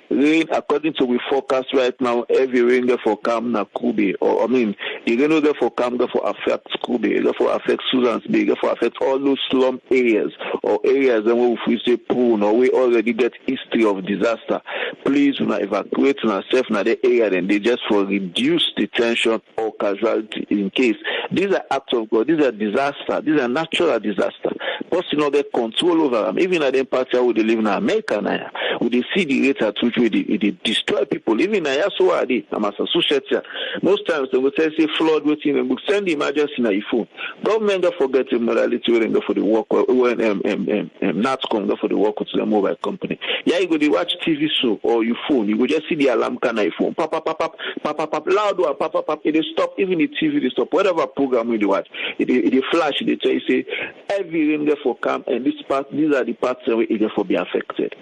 Speaker 4: rain, according to we forecast right now, every rain get for come na Kube. Or I mean, you gonna get for come get for affect Kube, get for affect Susan's Bay, get for affect all those slum areas or areas and where we say pool or we already get history of disaster. Please do not evacuate yourself in the area, then they just for reduce the tension or casualty in case. These are acts of God, these are disaster, these are natural disaster. But you know get control over them. Even at the party where they live in America now, we they see the rate at which they destroy people. Even now, so are they. I'm as associates here. Most times they will say flood waiting and send the emergency na your phone. Government don't forget the morality when they go for the work when NATCOM go for the work with the mobile company. Yeah, you go to watch TV show or your phone, you go just see the alarm can your phone. Pop, pop, pop, pop, pop, pop, pop, loud or pop, pop, pop. It stop, even the TV they stop. Whatever program you watch, it flash, they tell you say every rain get for camp and these are the parts where it get for be affected.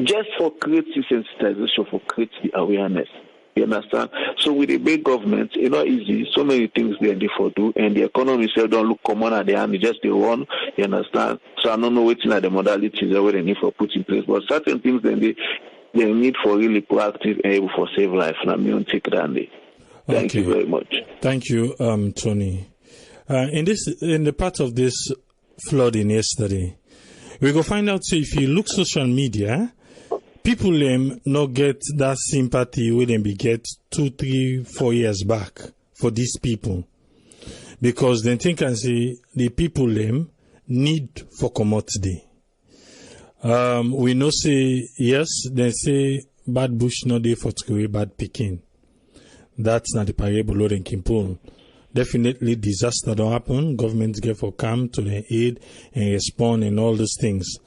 Speaker 4: Just for creative sensitization, for creative awareness. You understand? So with the big government, it's not easy. So many things they for do, and the economy self don't look common at the end. They just they run. You understand? So I don't know what's like the modalities that they need for put in place, but certain things then they need for really proactive and able for save life. And I'm going to take that. Thank you very much.
Speaker 1: Thank you, Tony. In the part of this flooding yesterday, we go find out. So if you look social media, people not get that sympathy when they get 2, 3, 4 years back for these people, because they think and say the people need for commodity. We know say yes, they say bad bush no day for to bad picking. That's not the parable Lord and Kimpon. Definitely disaster don't happen. Governments get for come to the aid and respond and all those things.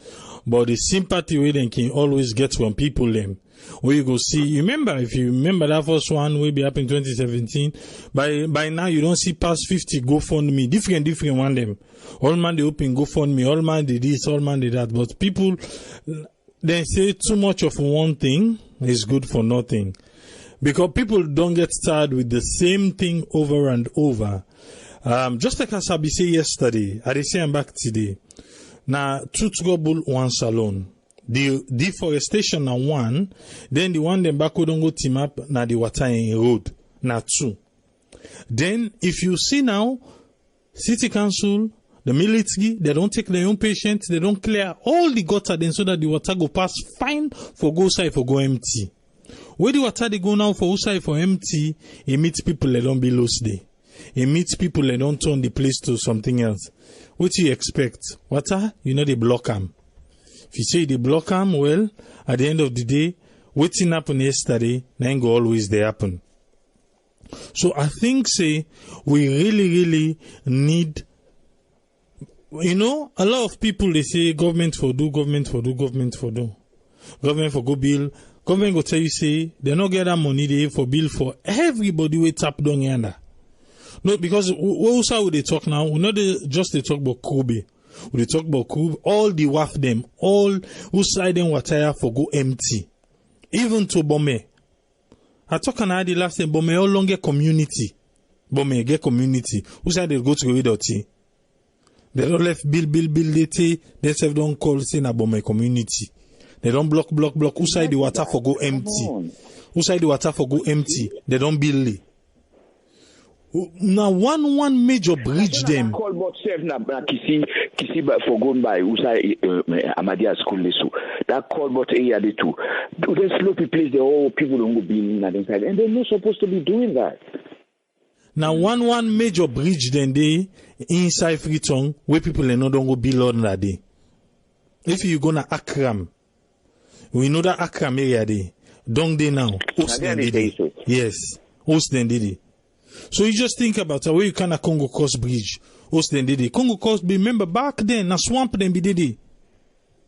Speaker 1: But the sympathy we then can always get from people where you go see, if you remember that first one will be up in 2017, by now you don't see past 50 GoFundMe, different one them. All man they open GoFundMe, all man did this, all man did that. But people they say too much of one thing is good for nothing. Because people don't get tired with the same thing over and over. Just like as I say yesterday, I say I'm back today. Now, two to go bull one salon. The deforestation na one, then the one them back don't go team up na the water in road. Na two. Then if you see now, city council, the military, they don't take their own patients, they don't clear all the gutter then so that the water go pass fine for go side for go empty. Where the water they go now for outside for empty, it meets people that don't be lost there. It meets people that don't turn the place to something else. What do you expect? Water, they block them. If you say they block them, well, at the end of the day, waiting happened yesterday, then go always they happen. So I think, we really need, a lot of people, they say government for do. Government for go bill. Government go tell you, they not get that money they for bill for everybody we tap down yonder. No, because also would they talk now? We not just they talk about Kobe. We talk about Kobe, all the WAF them, all who side them water for go empty. Even to Bome. I talk on the last time, Bome all longer community. Bome get community. Who side they go to Widoti? They don't left bill, they self don't call say na Bome community. They don't block. Who side the water for go empty? Who side the water for go empty? They don't build it. Now one major bridge them.
Speaker 5: Call about self na kisi for going by usai Amadia school lesu. That call about area they too. Do they sloppy place the whole people don't go building that inside, and they're not supposed to be doing that.
Speaker 1: Now one major bridge then they inside Freetown where people don't go build on that day. If you gonna Akram. We know that Akram area there. Don't they now? Host then did it. Yes. Host then did it. So you just think about where you can a Congo Coast Bridge. Host then did it. Congo Coast, remember back then, na swamp then be did it.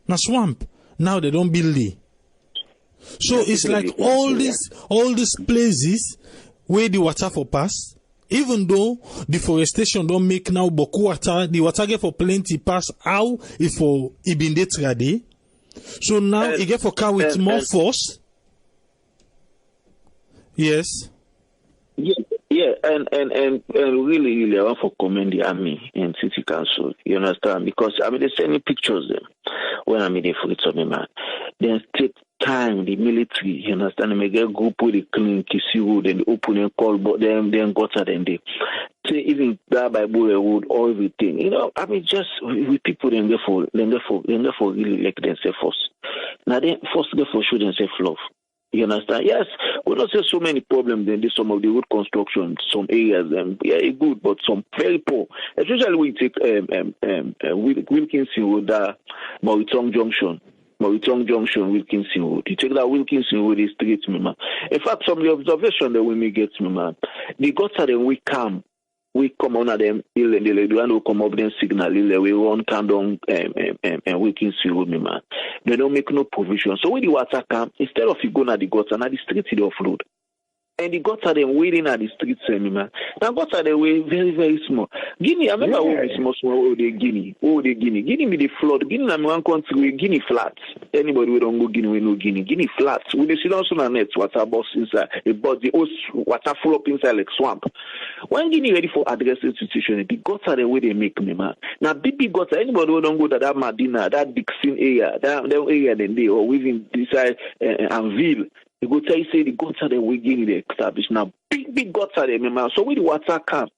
Speaker 1: Na swamp. Now they don't build it. So it's like all these places where the water for pass, even though deforestation don't make now boku water, the water get for plenty pass how if for ibin detrade. So now you get for car with more force. Yes.
Speaker 5: Yeah,
Speaker 4: Yeah, and really, I want to commend the army and city council. You understand? Because I mean, they send me pictures them when I'm in the fruits of me, man. They take time, the military. You understand? They make a group with the clean Kisi Road and the open and call, but then gutter them they say even that by Wood or everything. You know, I mean, just with people then therefore really like themselves first. Now then first therefore show themselves love. You understand? Yes, we don't see so many problems in this, some of the road construction, some areas, yeah, good, but some very poor. Especially we take Wilkinson Road, Maritong Junction, Wilkinson Road. You take that Wilkinson Road is straight, man. In fact, some of the observation that we may get, man, the gutter then we come on at them, they will come up then signal, we run down and Wilkinson Road, man. They don't make no provision. So when the water come, instead of you going at the gutter, now the street they offload. And the gutter them waiting at the street, man. Now gutter they way very, very small. Guinea, I remember when we small Guinea. Guinea be the flood. Guinea in one country, Guinea flats. Anybody we don't go Guinea, we know Guinea. Guinea flats. We see also on net water bus inside, but the water full up inside like swamp. When Guinea ready for address institution, the gutter the way they make me, man. Now big gutter, anybody who don't go to that Medina, that Dixon area, that area then they or within this side Anville. You go tell you say the gutter that we give the established now. Big gutter there, man. So when the water come,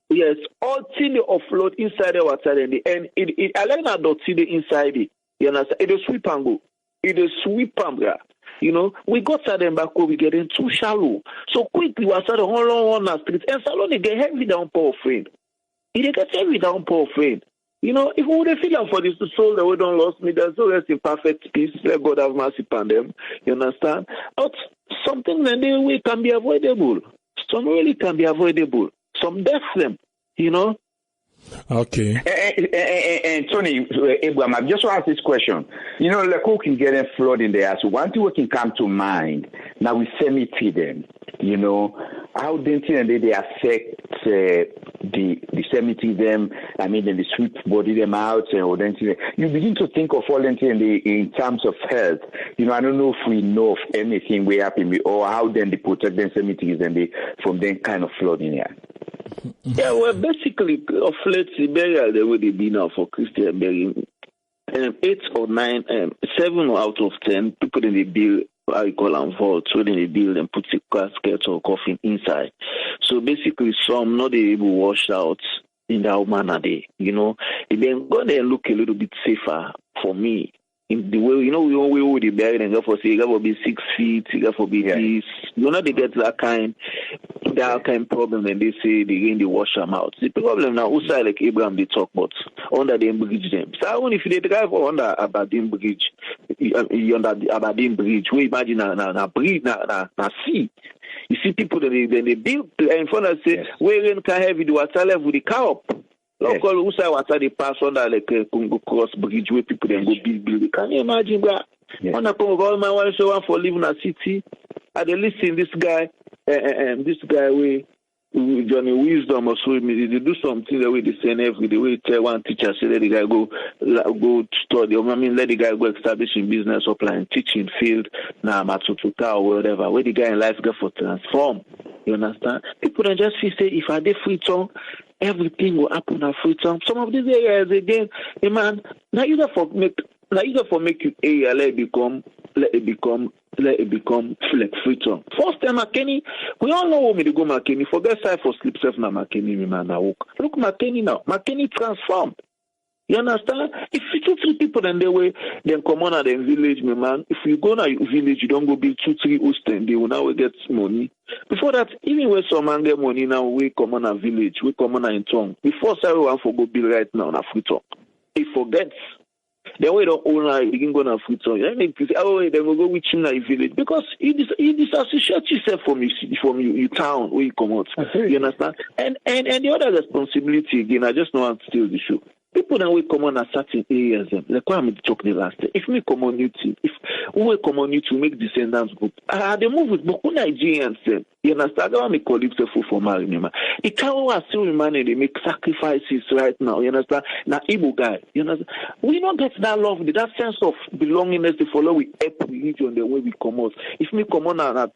Speaker 4: yes, all thing they offload inside the water and it I like that dot the inside it. You understand? It is sweep and go. It is sweep and go. You know, we got them back home, we getting too shallow. So quickly we started all on the street. And Salon they get heavy downpour friend. It get heavy downpour friend. You know, if we would have feel for this soul that we don't lost me, there's no rest in perfect peace. Let God have mercy upon them. You understand? But something that they can be avoidable. Some really can be avoidable. Some death them, you know.
Speaker 1: Okay.
Speaker 3: And Tony, Abraham, I just want to ask this question. You know, like who can get them flood in there? So one thing what can come to mind, now we cemetery them, you know, how they affect the cemetery them, I mean, then the sweep body them out, or then you begin to think of all them in terms of health. You know, I don't know if we know of anything way up in the, or how then they protect them cemeteries and they from them kind of flooding here.
Speaker 4: Yeah, well, basically, of late, the burial they would be now for Christian burial. 8 or 9, 7 out of 10 people in the bill, I call them vault, so in the bill and put the casket or coffin inside. So basically, some not able washed out in that manner. You know, and then go there and look a little bit safer for me. In the way, you know, we would be buried and go for say, you got to be 6 feet, you got to be this. You know, they get that kind problem, and they say they gain the wash them out. The problem now, also like Abraham, they talk about under the bridge them. So even if they drive under Aberdeen Bridge, under the Aberdeen Bridge, we imagine na bridge, na sea. You see people that they build in front of say, where rain can have the water level with the car up. Local who say water they pass under like a Congo cross bridge where people then go build. Can you imagine that? On a all my one show for living in a city. I they listen this guy way Johnny Wisdom or so they do something the way they say every the way tell one teacher say let the guy go study or I mean let the guy go establishing business applying teaching field now matututa or whatever where the guy in life go for transform. You understand? People don't just feel say if I dey free tongue, everything will happen at free tongue. Some of these areas again, man, now either for make you area let it become like free tongue. First time McKinney, we all know when we go McKinney. Forget side for sleep safe now McKinney, man. Look McKinney now. McKinney transformed. You understand? If you 2-3 people then they way, then come on at the village, man. If you go to your village, you don't go build 2-3 hosts, then they will now get money. Before that, even when some man get money now, we come on a village, we come on in town. Before everyone for go build right now on a free tongue. He forgets. Then we don't own like begin going on free tongue. Then they say, oh, then we go with him in village because he disassociates yourself from your town where you come out. You understand? And the other responsibility again, I just know how to steal the show. People that will come on at certain areas, like what I'm talking the last day. If we come on YouTube, if we come on YouTube, make descendants group. They move with Boku Nigerians,
Speaker 5: You understand? I want me call it for marry me, man. The kind of still man they make sacrifices right now. You understand? Now Igbo guy, you understand? We don't get that love, that sense of belongingness to follow with help religion the way we come out. If me come on na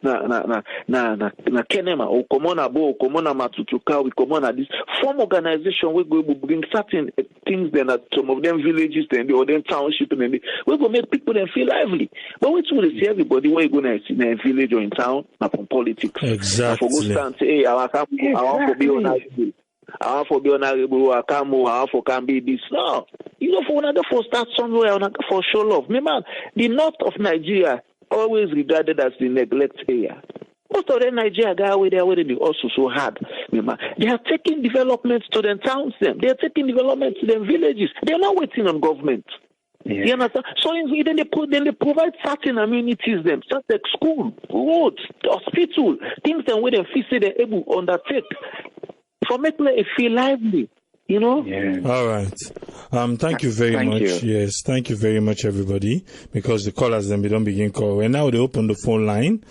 Speaker 5: Kenema or come on Abo or come on Matutuka, we come on this form organization we go bring certain things then at some of them villages then or then township and then we go make people then feel lively. But we will see everybody where you gonna see in a village or in town from politics.
Speaker 1: Exactly.
Speaker 5: For go stand say, hey, I want to be honorable. I want to be honorable. I want to can be this. No, you know, for another for start somewhere for show love. Me man, the north of Nigeria always regarded as the neglect area. Most of the Nigeria guys where they are also so hard. Remember, they are taking developments to their towns. They are taking developments to their villages. They are not waiting on government. Yeah. You understand? So then they provide certain amenities them, such like school, roads, hospital, things that where they feel they're able to undertake for making it feel lively. You know?
Speaker 1: Yeah. All right. Thank you very much. You. Yes, thank you very much, everybody. Because the callers then we don't begin call. And now they open the phone line.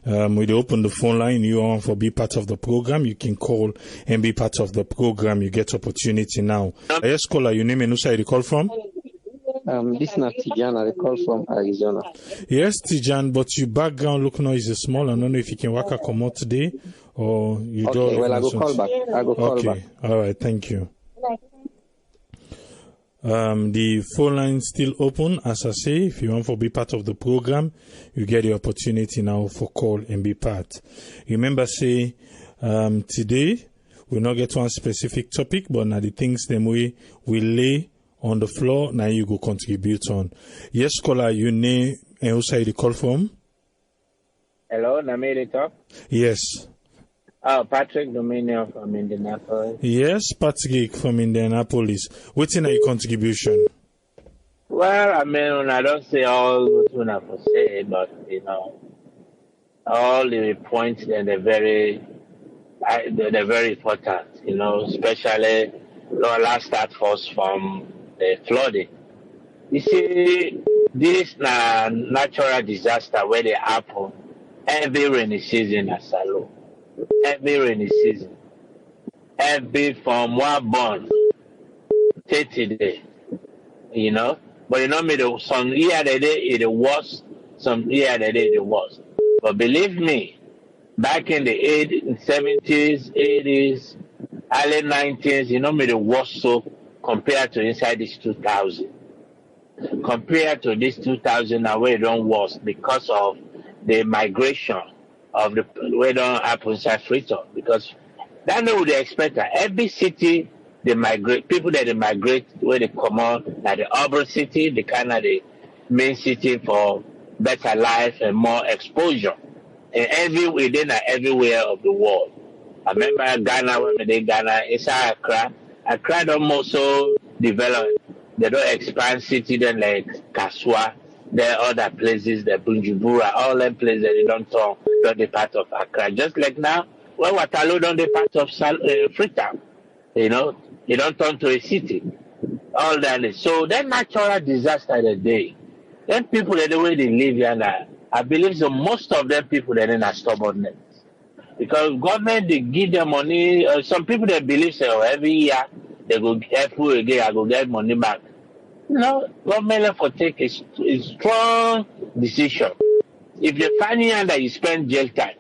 Speaker 1: When they open the phone line, you want to be part of the program, you can call and be part of the program. You get opportunity now. Yes, caller, your name and who side you call from?
Speaker 6: This is not Tijan. I call from Arizona.
Speaker 1: Yes, Tijan, but your background look now is small. I don't know if you can work a come out today or you don't.
Speaker 6: Okay, well, I go call back.
Speaker 1: Okay, all right, thank you. The phone line still open. As I say, if you want to be part of the program, you get the opportunity now for call and be part. Remember, say, today we'll not get one specific topic, but now the things them we lay on the floor, now you go contribute on. Yes, caller, your name and who side you call from?
Speaker 7: Hello, Namiri talk?
Speaker 1: Yes.
Speaker 7: Oh, Patrick Dominion from Indianapolis.
Speaker 1: Yes, Patrick from Indianapolis. What's in your contribution?
Speaker 7: Well, I mean, I don't say all what I have to say, but, you know, all the points, they're very important, you know, especially, let's start first from the flooding. You see, this natural disaster where they happen every rainy season at Salo. Every rainy season. Every from one born 30 days. You know? But you know, some year the day is the worst, some year the day is the worst. But believe me, back in the 80s, 70s, 80s, early 90s, you know, the worst so compared to inside this 2000. Compared to this 2000, now we don't worse because of the migration of the way don't happen inside Freetown. Because that's what they expect. Every city they migrate, people that they migrate where they come out, like the urban city, the kind of the main city for better life and more exposure. And everywhere of the world. I remember Ghana, when they Ghana, inside Accra. Accra don't also develop. They don't expand city then like Kaswa. There are other places, the Bunjubura, all them places they don't turn the part of Accra. Just like now, when Waterloo don't the part of Freetown, you know, they don't turn to a city. All that is. So that natural disaster the day, then people the way they live here now, I believe so most of them people they're in a stubbornness. Because government they give them money, some people they believe so every year they go help again, I go get money back. You know, government for take a strong decision. If they find you that you spend jail time,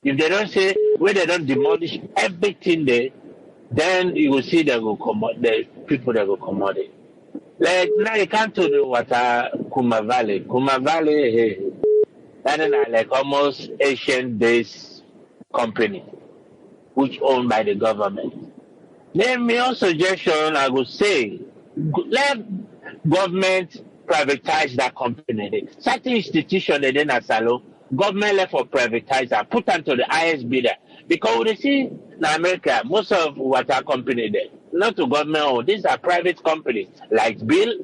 Speaker 7: if they don't say where they don't demolish everything there, then you will see they will come out, the people that will come out. Like now you come to the water Kuma Valley. Kuma Valley, hey, that is like almost Asian-based company, which owned by the government. Then my suggestion, I would say, let government privatize that company. Certain institution they didn't Asalo, government left for privatize and put them to the highest bidder. Because we see in America, most of water company there, not to government owned, these are private companies. Like bill,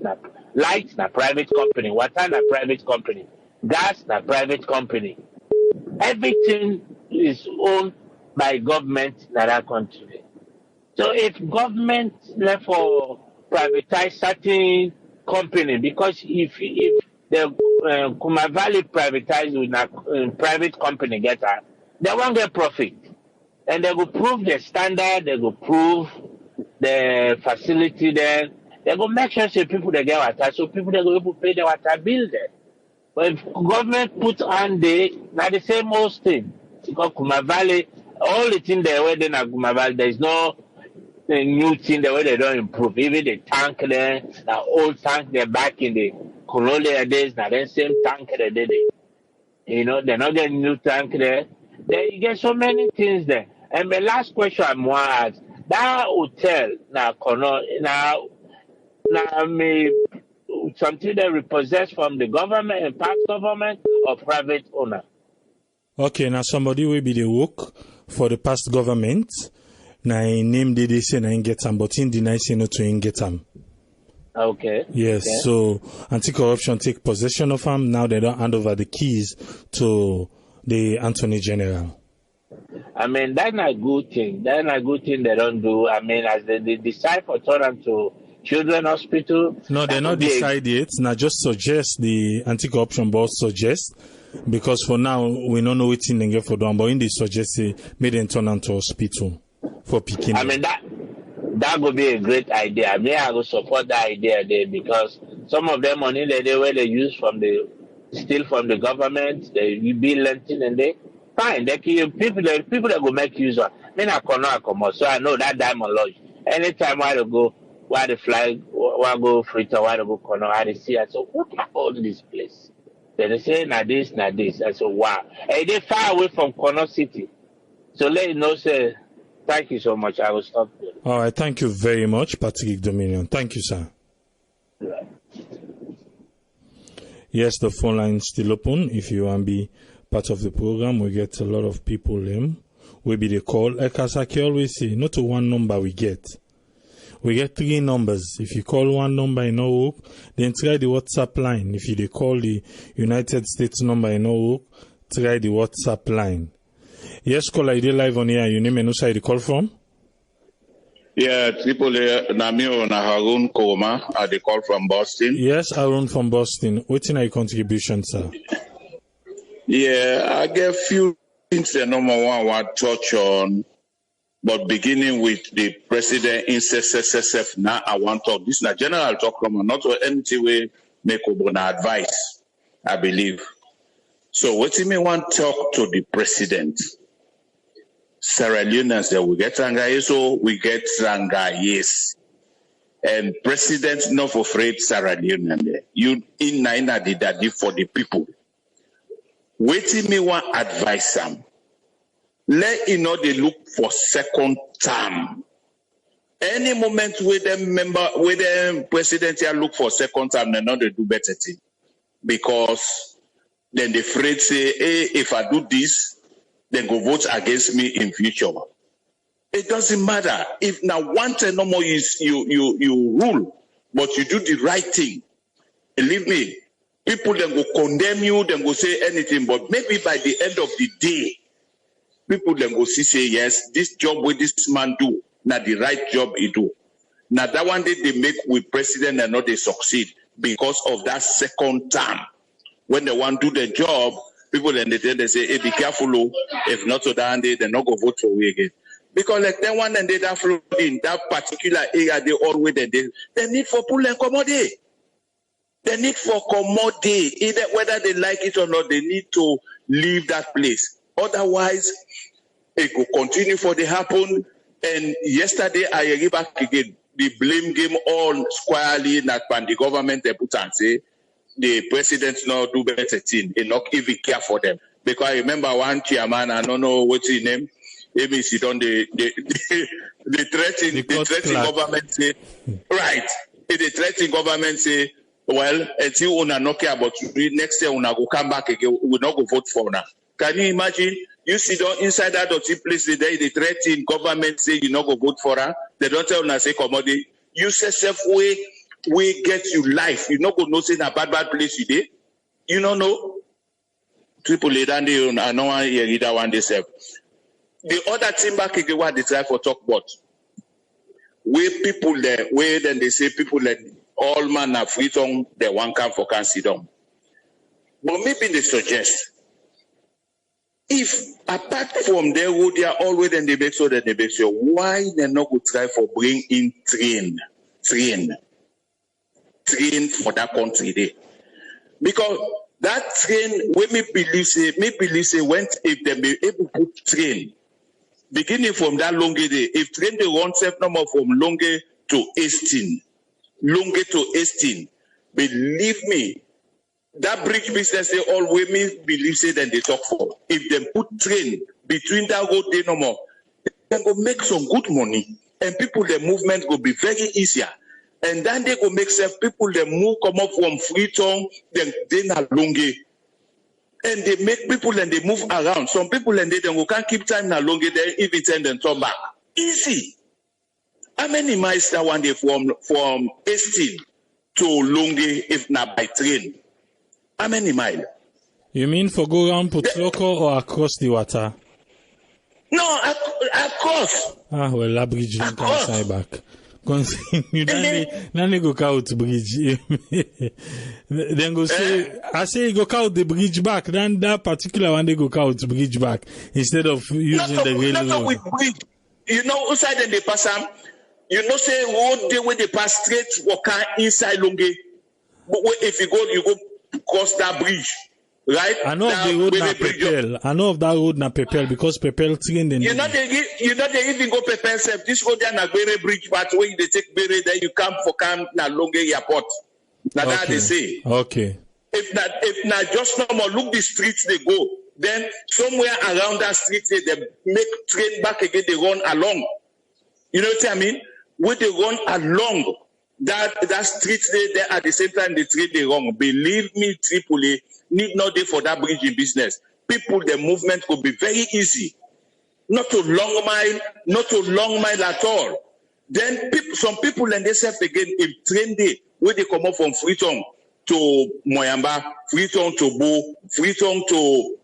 Speaker 7: light, na private company, water, na private company, gas, na private company. Everything is owned by government in that country. So if government left for privatize certain company, because if the Kuma Valley privatized with a private company get her, they won't get profit. And they will prove the standard, they will prove the facility there. They will make sure say people they get water, so people they go able to pay the water bill there. But if government put on now the same old thing. Because Kuma Valley, all the thing they were in Kuma Valley, there is no new thing the way they don't improve. Even the tank there, the old tank there back in the colonial days, now the same tank they did it. You know, they're not getting new tank there. You get so many things there. And the last question I'm want to ask, that hotel now me something they repossessed from the government and past government or private owner.
Speaker 1: Okay, now somebody will be the work for the past government. Now name they say na get them, but in deny say not to get them.
Speaker 7: Okay.
Speaker 1: Yes, okay. So anti-corruption take possession of them. Now they don't hand over the keys to the Attorney General.
Speaker 7: I mean, that's not a good thing. That's not a good thing they don't do. I mean, as they decide for turn them to Children's Hospital.
Speaker 1: No, they not decide yet. Now just suggest the anti-corruption board suggest, because for now we don't know what thing they get for them. But in the suggest they made them turn them to hospital for picking.
Speaker 7: I mean that would be a great idea. I mean, I would support that idea there, because some of them money where they use steal from the government, they be lending and they fine. They people that go make use of. I mean, I come out, so I know that diamond lodge. Anytime I go, why the flag, why go Frita, why go corner, I see. I said, what about this place? Then they say, now this. I said, wow. And they far away from Corner City. So let you know, say, thank you so much. I will stop there.
Speaker 1: All right. Thank you very much, Patrick Dominion. Thank you, sir.
Speaker 7: Yeah.
Speaker 1: Yes, the phone line is still open. If you want to be part of the program, we get a lot of people will be the call. As I always say, not to one number we get. We get 3 numbers. If you call one number in no work, then try the WhatsApp line. If you call the United States number in no work, try the WhatsApp line. Yes, caller, you live on here. Your name and who side you call from?
Speaker 8: Yeah, Triple Namio na Harun Koma. I they call from Boston.
Speaker 1: Yes, Harun from Boston. What's your contribution, sir?
Speaker 8: Yeah, I get few things that number one I want to touch on. But beginning with the president in SSSF, now I want to talk. This is a general talk from not anything we make advice, I believe. So what do you want to talk to the president? Sierra Leoneans that we get Ranga, so we get Ranga, yes. And president not afraid Sierra Leone. You in Naina did that for the people. What do you want advice them? Let you know they look for second term. Any moment with them president here look for second term, they know they do better thing. Because then the afraid say, hey, if I do this, then go vote against me in future. It doesn't matter. If now one thing no more is you rule, but you do the right thing. Believe me, people then go condemn you, then go say anything, but maybe by the end of the day, people then go see say yes, this job with this man do, now the right job he do. Now that one day they make with president and not they succeed because of that second term. When they want to do the job, people then they say, hey, be careful, if not so that day, they not go vote for we again. Because like that one and they that flow in that particular area, they always they need for pull and commodity. They need for commodity, either whether they like it or not, they need to leave that place. Otherwise, it will continue for the happen. And yesterday, I give back again the blame game all squarely that when the government they put and say the president not do better thing and not even care for them. Because I remember one chairman, I don't know what's his name, maybe sit on the threatening government say, right. The threatening government say, well, until una not care about next year una go come back again, we will not go vote for now. Can you imagine? You sit down inside that dirty place today, the threatening government say you not go vote for her. They don't tell una say commodity. You say self way get you life. You not go know say in a bad place today. You don't know. Triple A and I know one here either one they self. The other thing back again what they try for talk about. Where people there, where then they say people that all man have freedom, they want come for can sit down. But maybe they suggest if apart from the road they are always then they make sure that they make sure why they not go try for bring in train for that country there. Because that train when me believe say when if they be able to put train beginning from that Lungi day, if train they run self number from Lungi to Estin, believe me, that bridge business they always me believe say that they talk for. If they put train between that road they no more, they go make some good money and people the movement go be very easier. And then they go make self people they move come up from Freetown, then they na Lungi. And they make people and they move around. Some people and they go can't keep time na Lungi there if it's end and turn back. Easy. How many miles that one day from Estin to Lungi if not by train? How many miles?
Speaker 1: You mean for go around Potroko or across the water?
Speaker 8: No, across.
Speaker 1: Ah, well, that bridge don't come side back. Continue. Then go out bridge. Then go say, I say go out the bridge back. Then that particular one they go out bridge back instead of using the railroad.
Speaker 8: Not with bridge. You know, outside then they pass them. You know, say road they where they pass straight walk inside Lungi. But if you go cross that bridge, right?
Speaker 1: I know of the road na Pepel. I know of that road na Pepel because Pepel train then.
Speaker 8: You know they even go Pepel self. This road there na Bere bridge, but when they take Bere, then you come na Lungi airport. Now that they say.
Speaker 1: Okay.
Speaker 8: If not just normal, look the streets they go. Then somewhere around that street they make train back again. They run along. You know what I mean? When they run along that street there at the same time the train they run. Believe me, Tripoli need not day for that bridge in business. People, the movement could be very easy. Not to long mile at all. Then some people and they self again if train day where they come up from Freetown to Moyamba, Freetown to Bo, Freetown to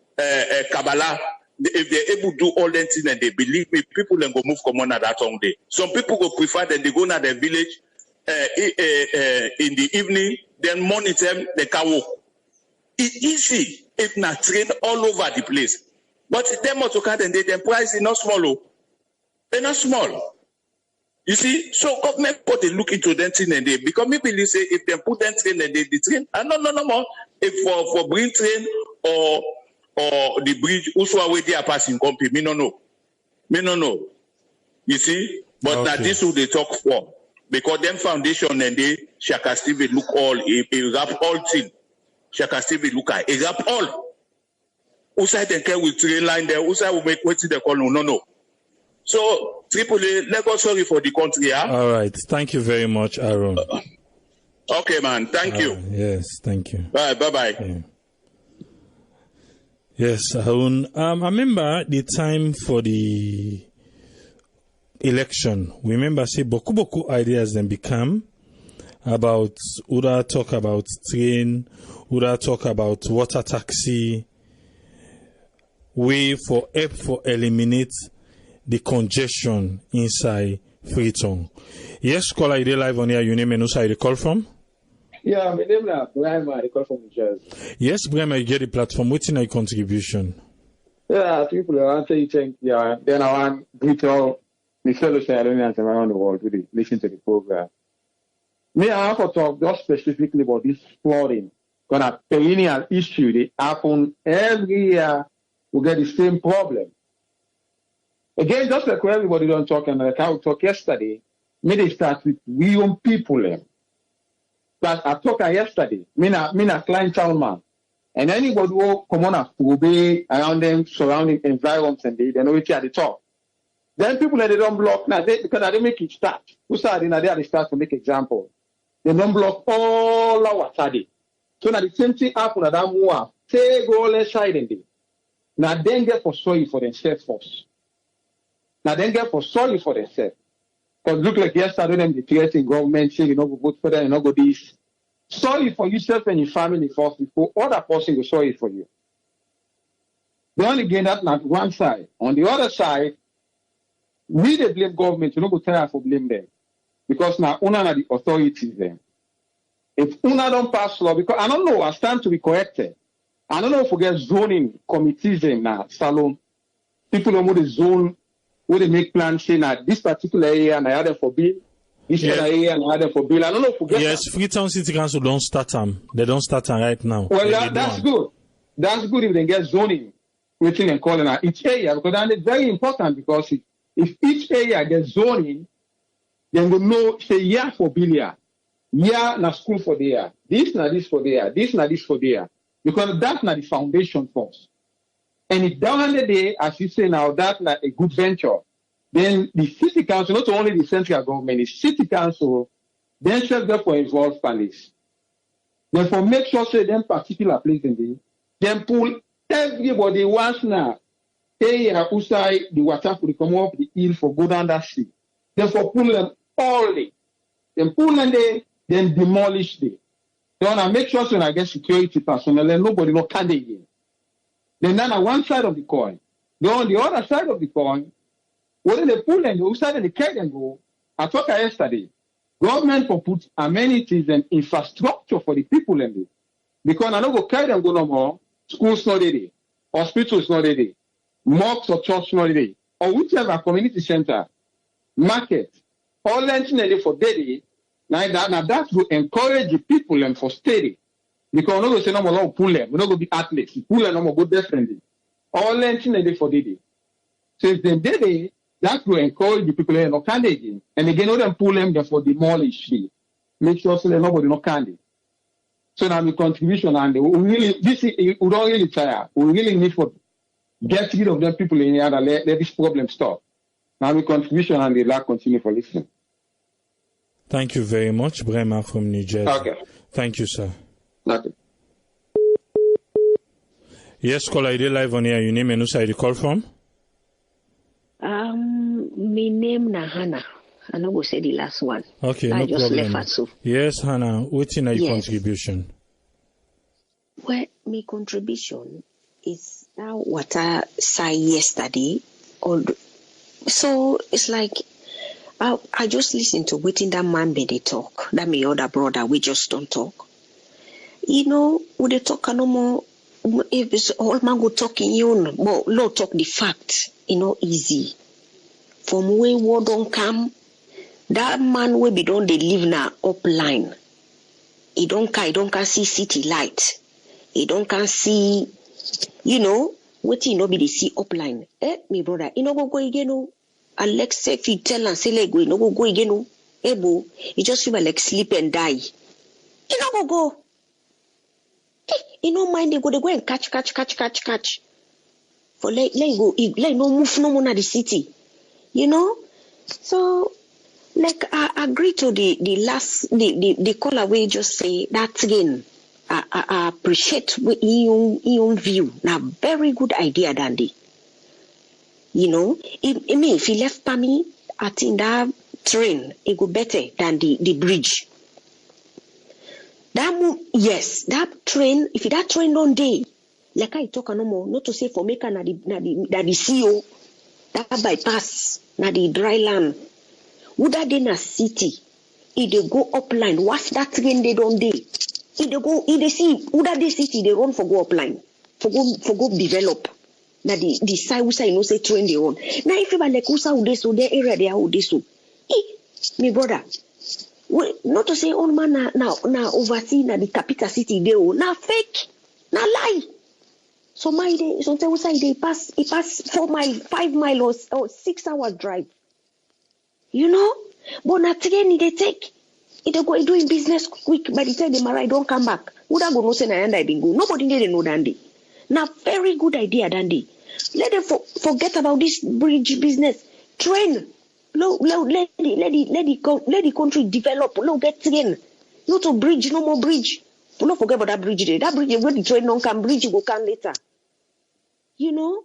Speaker 8: Kabbalah. If they're able to do all that things and they believe me, people then go move come on at that wrong day. Some people go prefer that they go to their village in the evening, then morning time they can walk. It's easy if not train all over the place. But them autocad and the price is not small. They're not small. You see, so government put a look into that thing and they because me believe say if they put that train and they the train no more. If for bring train or the bridge also away they are passing company, me no know. You see, but now this who they talk for because them foundation and they Shaka Steve look all a rap all thing. Shaka Steve look at a rap all. Usai then care with train line there. Usai will make what they call no. So Tripoli, Lagos, sorry for the country. Huh?
Speaker 1: All right, thank you very much, Aaron.
Speaker 8: Okay, man. Thank you.
Speaker 1: Yes, thank you.
Speaker 8: Bye.
Speaker 1: Yeah. Yes, Aaron. I remember the time for the election. We remember say boku ideas then become about Uda talk about train, Uda talk about water taxi, way for help for eliminate the congestion inside Freetown. Yes, caller, you live on here. Your name and who side you call from?
Speaker 9: Yeah, my name is Brian. I call from New Jersey.
Speaker 1: Yes, Brian, I get the platform. What's in your contribution?
Speaker 9: Yeah, people want to think. Yeah, then I want to greet all the fellow Sierranians around the world to listen to the program. Me, I have to talk just specifically about this flooding. Because a perennial issue, they happen every year. We get the same problem. Again, just like everybody don't talk, and like I talked yesterday, me they start with we own people. But I talked yesterday, me na client town man. And anybody who come on to obey around them, surrounding environments, and they know it's at the top. Then people that they don't block now, because they make it start. Who started in there, they start to make example. They don't block all our study. So now the same thing happen at that move. Take all the side in there. Now then get for sorry for themselves first. Now then get for sorry for themselves. Because look like yesterday them the threatening government say you know go vote for them, you know go this. Sorry for yourself and your family first before other person will sorry for you. They only gain that on one side. On the other side, we they blame government, you know go tell us for blame them. Because now una are the authorities then. If una don't pass law, because I don't know, I stand to be corrected. I don't know if we get zoning committees in Salon. People who the zone, where they make plans saying that this particular area and I had for bill, this other area and I had for bill. I don't know if we get
Speaker 1: Yes, Freetown City Council don't start them. They don't start them right now.
Speaker 9: Well, that's good. That's good if they get zoning, waiting and calling out each area, because then it's very important, because if each area gets zoning, then we know, say, yeah for billiard, yeah, na school for there, this na this for there, this na this for there, because that's not the foundation first. And if down the day, as you say now, that's like a good venture, then the city council, not only the central government, the city council, then should therefore involve police. Therefore, make sure say them particular place in the, then pull everybody once now, area outside the water for the come up the hill for go down that street. Therefore, pull them all day. Then pull them there, then demolish them. Then I make sure so I get security personnel and nobody no can they again. Then on one side of the coin. Then on the other side of the coin, when they pull them, the side and the carry and go, I talked yesterday, government for put amenities and infrastructure for the people in it. Because I don't go carry them go no more, schools not there, hospitals not there, mosques or church not there, or whichever community center, market, all that for daily. Now that will encourage the people and for steady. Because we're not going to say no more pull them, we're not going to be athletes, pull them no more go differently. All that for daily. So if they did it, that will encourage the people and not candy. And again, all them pull them therefore demolish it. Make sure so that nobody no candy. So now the contribution and we really we don't really tire. We really need for get rid of them people in here and let this problem stop. Now the contribution and the lack continue for listening.
Speaker 1: Thank you very much, Brema from New Jersey.
Speaker 9: Okay.
Speaker 1: Thank you, sir.
Speaker 9: Okay.
Speaker 1: Yes, caller, I did live on here. Your name and who side you call from?
Speaker 10: My name na Hannah. I know we say the last one.
Speaker 1: Okay,
Speaker 10: I
Speaker 1: no
Speaker 10: just
Speaker 1: problem.
Speaker 10: left at so.
Speaker 1: Yes, Hannah. What's in your contribution?
Speaker 10: Well, my contribution is now what I said yesterday. So it's like I just listen to what in that man be they talk. That my other brother, we just don't talk. You know, we they talk no more. If it's all man go talking, you know, but Lord talk the fact, you know, easy. From where word don't come, that man will be done they live now upline. He don't can see city light. He don't can see, you know, what he no be the see upline. Me brother, you know go again, no. Alex, if you tell and say like go, you know go again, no. Bo, you just feel like sleep and die. You know go. You know mind they go and catch. For let go, let no move no more at the city. You know? So like I agree to the last the caller we just say that again. I appreciate what your view. Now very good idea, Dandy. You know, if he left for me, I think that train it go better than the bridge. That train, if that train don't day, like I talk no more, not to say for make na the CEO, that bypass na the dry land. Would that day na city? If they go upline, what's that train they don't day? If they see would that day city they run for go upline, for go develop. Na the side you know say train they run. Now if you like usa would so their area they are so. Me brother. Not to say all man now oversee na the capital city they na fake, na lie. So my day sometimes they pass 4 mile, 5 miles or 6 hours drive. You know? But not again they take it go doing business quick by the time they marry don't come back. Would I go no say na and I been go. Nobody they know Dandy. Now very good idea, Dandy. Let them forget about this bridge business. Train. Let the country develop. No get train. Not to bridge, no more bridge. Do not forget about that bridge there. That bridge where the train don't come, bridge will come later. You know?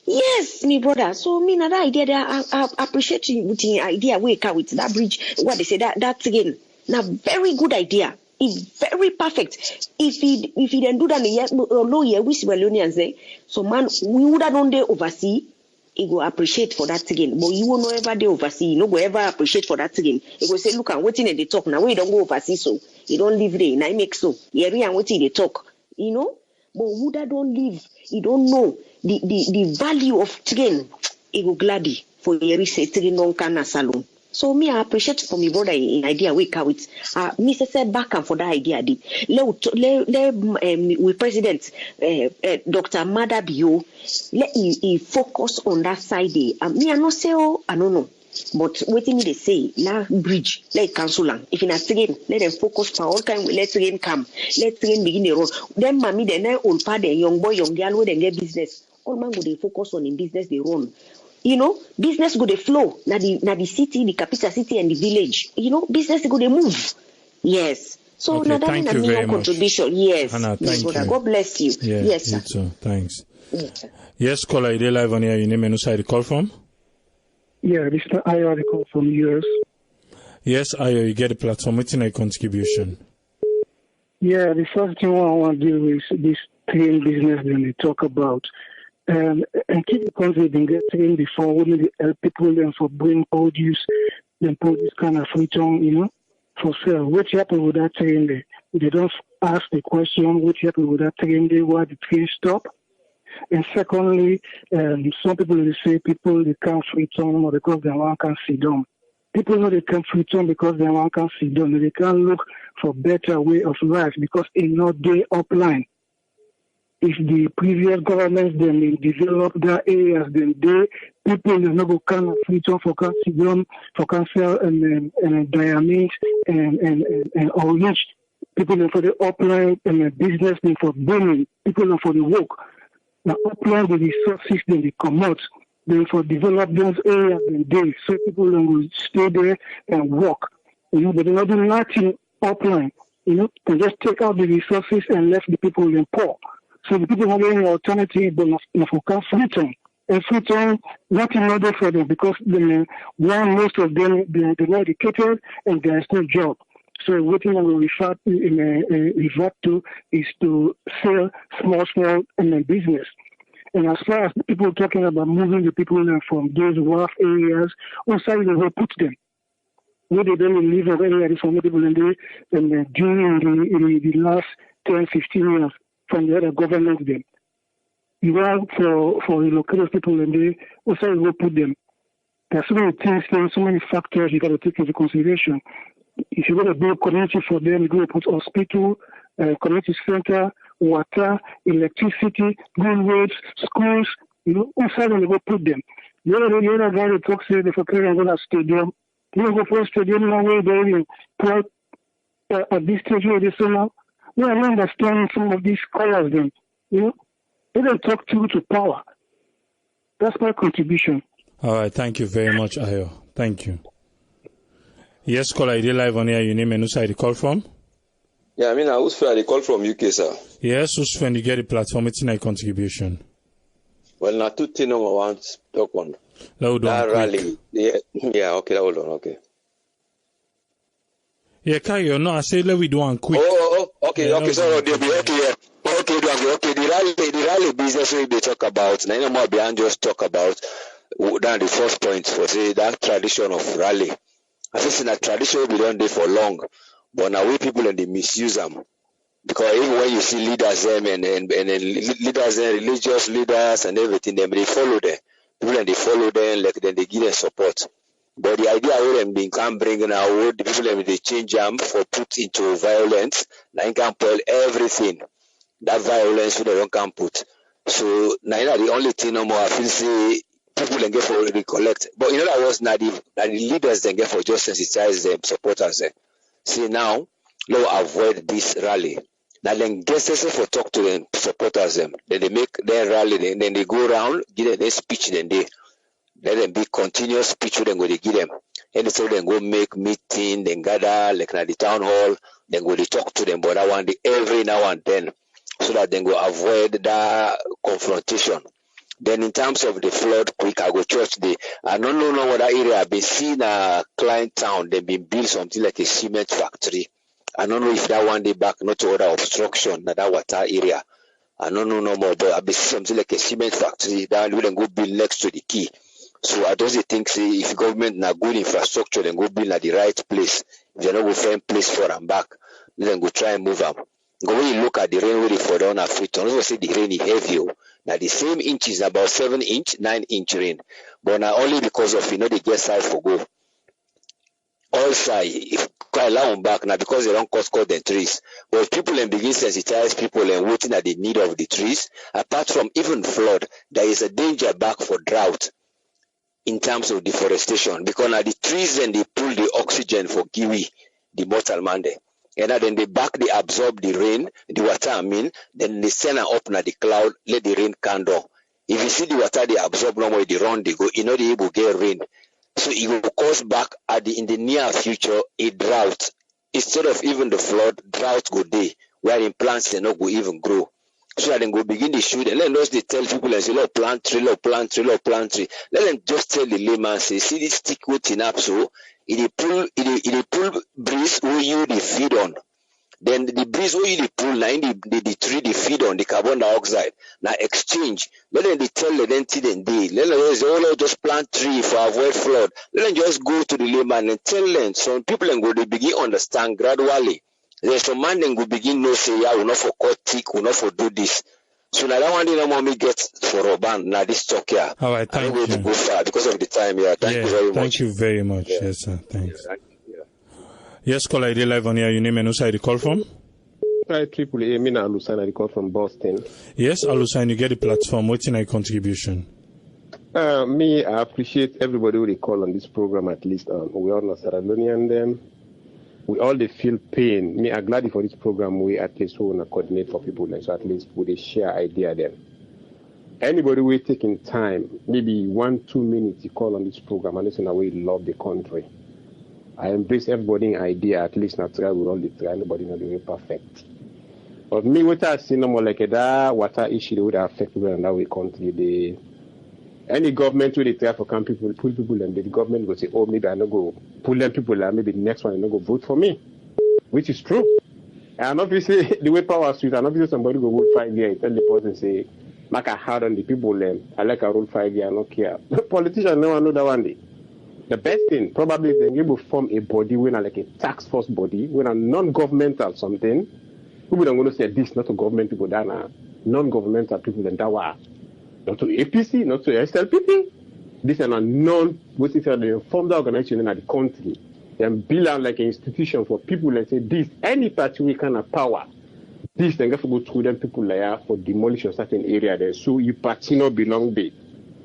Speaker 10: Yes, me brother. So me na that idea there, I appreciate you with the idea we come with that bridge. What they say that again. Now very good idea. It's very perfect. If he then do that no year, we see Leone say, so man, we would have done there oversee. He go appreciate for that again. But you will not ever they oversee. You no go ever appreciate for that again. He go say, look, I'm waiting and they talk. Now we don't go oversee so. You don't live there. Now I make so. Yeah, and waiting they talk. You know? But who that don't live, he don't know the value of train. He go gladly for a say train on Kana salon. So me, I appreciate for me brother in idea we can with me say back and for that idea. With President Dr. Madabio, let he focus on that side. Me I not say I don't know. But waiting me they say, la bridge, let cancel them. If in a train, let them focus for all time. Let train come, let train begin the road. Then mommy, then old father, young boy, young girl, they get business. All man go they focus on in business they run. You know, business go they flow. Na the city, the capital city, and the village. You know, business go they move. Yes. So
Speaker 1: okay,
Speaker 10: now that
Speaker 1: thank
Speaker 10: is
Speaker 1: you
Speaker 10: a
Speaker 1: very much.
Speaker 10: Contribution. Yes.
Speaker 1: Hannah, thank you.
Speaker 10: God bless you.
Speaker 1: Yeah,
Speaker 10: yes,
Speaker 1: you
Speaker 10: sir.
Speaker 1: too. Thanks.
Speaker 10: Yes,
Speaker 1: yes, caller, you live on here. Your name and who side you call from?
Speaker 11: Yeah, this is Ayo, I call from US.
Speaker 1: Yes, Ayo, you get a platform. What's your contribution?
Speaker 11: Yeah, the first thing I want to do is this train business that they talk about. And keep the country been get trained before, wouldn't it help people then for bring produce, then produce kind of freedom, you know, for sale. What happened with that train there? They don't ask the question, what happened with that train there, why the train stop? And secondly, some people will say people they can't return or because they want can sit down. People know they can't return because they want can sit down. They can't look for better way of life because it's not their upline. If the previous governments then they develop their areas, then people they not go can return for can sit down, for can sell and diamonds and orange. People for the upline and business for booming. People for the work. Now, upland the resources then they come out, then for develop those areas and they so people then will stay there and work. You know, but they're not doing nothing upline. You know, they just take out the resources and left the people in poor. So the people have any alternative but not for freedom. And freedom, nothing other for them because most of them they're not educated and there's no job. So what we will revert to is to sell small business. And as far as people talking about moving the people from those rough areas, also they will put them. Where they don't live in areas from people in during the last 10, 15 years from the other governments then. You want for the local people in there, also you will put them. There are so many things, so many factors you got to take into consideration. If you're going to build community for them, you're going to put hospital, community center, water, electricity, good roads, schools, you know, inside and they go put them. The other guy that talks here, for playing on a stadium, you know, go for a stadium in a way they put at this stage where they say now, we are not understanding some of these scholars then, you know, they don't talk to power. That's my contribution.
Speaker 1: All right, thank you very much, Ayo. Thank you. Yes, caller, you live on here. Your name and who side you call from?
Speaker 12: Yeah, I mean, I was fair. I call from UK, sir.
Speaker 1: Yes, who's when you get the platform, it's a contribution.
Speaker 12: Well, now two things I want to talk on.
Speaker 1: That
Speaker 12: rally. Yeah, okay, hold on, okay.
Speaker 1: Yeah, Kayo, no, I say let we do one quick.
Speaker 12: Okay, yeah, okay, so they'll be okay, yeah. Okay, the rally business they talk about, now more beyond just talk about that the first point for say that tradition of rally. I think that tradition will be done there for long, but now we people and they misuse them because even when you see leaders them and leaders and religious leaders and everything, them they follow them. People and they follow them, like then they give them support. But the idea where them being can bring now, the people and they change them for put into violence, now you can pull everything. That violence they don't can put. So now the only thing no more I feel say. People then get for recollect, but in other words, now the leaders then get for just sensitize them, supporters them. See now, let's avoid this rally. Now then get for talk to them, supporters them. Then they make their rally, then they go around, give them their speech, then they let them be continuous speech. Then go they give them, and so then go make meeting, then gather like at the town hall, then go they talk to them. But I want every now and then, so that they go avoid that confrontation. Then in terms of the flood, quick, I go church day. I don't know what that area. I've been seeing a client town. They've been built something like a cement factory. I don't know if that one day back, not to order obstruction, that water area. I don't know no more, but I've been seeing something like a cement factory. That we then go build next to the key. So I don't think say if government na good infrastructure, then go build at the right place. If they not go find place for them back, then go try and move them. Go when you look at the rain where they fall down at Freetown, also say the rain is heavy. Now the same inch is about 7 inch, 9 inch rain. But now only because of they get side for go. Also, if I allow them back now because they don't cut the trees. But if people and begin sensitize people and waiting at the need of the trees, apart from even flood, there is a danger back for drought in terms of deforestation. Because now the trees then they pull the oxygen for kiwi, the mortal man there. And then they absorb the rain, the water then they send it up na the cloud, let the rain come down. If you see the water they absorb normally they run, they go, they able to get rain. So it will cause back in the near future a drought. Instead of even the flood, drought go day, where in plants they not go even grow. So that then go begin to shoot and let us they tell people and say, "Lord, plant tree, Lord, plant tree, Lord, plant tree." Let them just tell the layman, say, "See this stick waiting up so it pull breeze where you they feed on." Then the breeze where you pull now the tree they feed on the carbon dioxide. Now exchange. Let them they tell the entity then they let them say, "Oh Lord, just plant tree for avoid flood." Let them just go to the layman and tell them. Some people and go they begin understand gradually. There's some man then go begin no say, "Yeah, we're not for cut tick, we're not for do this." So now that one day no mommy gets for a band. Now this talk here.
Speaker 1: All right, thank you.
Speaker 12: To go far because of the time here. Thank you very much.
Speaker 1: Thank you very much. Yeah. Yes, sir. Thanks. Yes, caller, I did live on here. Your name and who side you call from?
Speaker 13: Hi, Triple A. Mina Alusan, I call from Boston.
Speaker 1: Yes, Alusan, you get the platform. What's in your contribution?
Speaker 13: Me, I appreciate everybody who they call on this program. At least we all know Sierra Leonean them. We all they feel pain. Me, I'm glad for this program. We at least want to coordinate for people, and so at least we share idea them. Anybody who taking time, maybe 1-2 minutes, you call on this program and listen. We love the country. I embrace everybody in idea. At least not try with all the try. Nobody not doing perfect. But me, what I see no more like that water issue that would affect people in that country. Any government will try for come people, pull people, and the government will say, "Oh, maybe I not go pull them people, and maybe the next one I not go vote for me," which is true. And obviously, the way power sweet, and obviously somebody go vote 5 years, tell the person say, "Make a hard on the people, I like a rule 5 years, I don't care." Politicians never know that one day. The best thing probably is they will form a body when like a task force body, when a non-governmental something. People don't want to say this, not to government people, that are non-governmental people, and that were not to APC, not to SLPP. This is a non-what is they form the organization in the country. Then build out like an institution for people and say this, any particular kind of power, this then have to go through them people like for demolish a certain area there. So you party not belong there.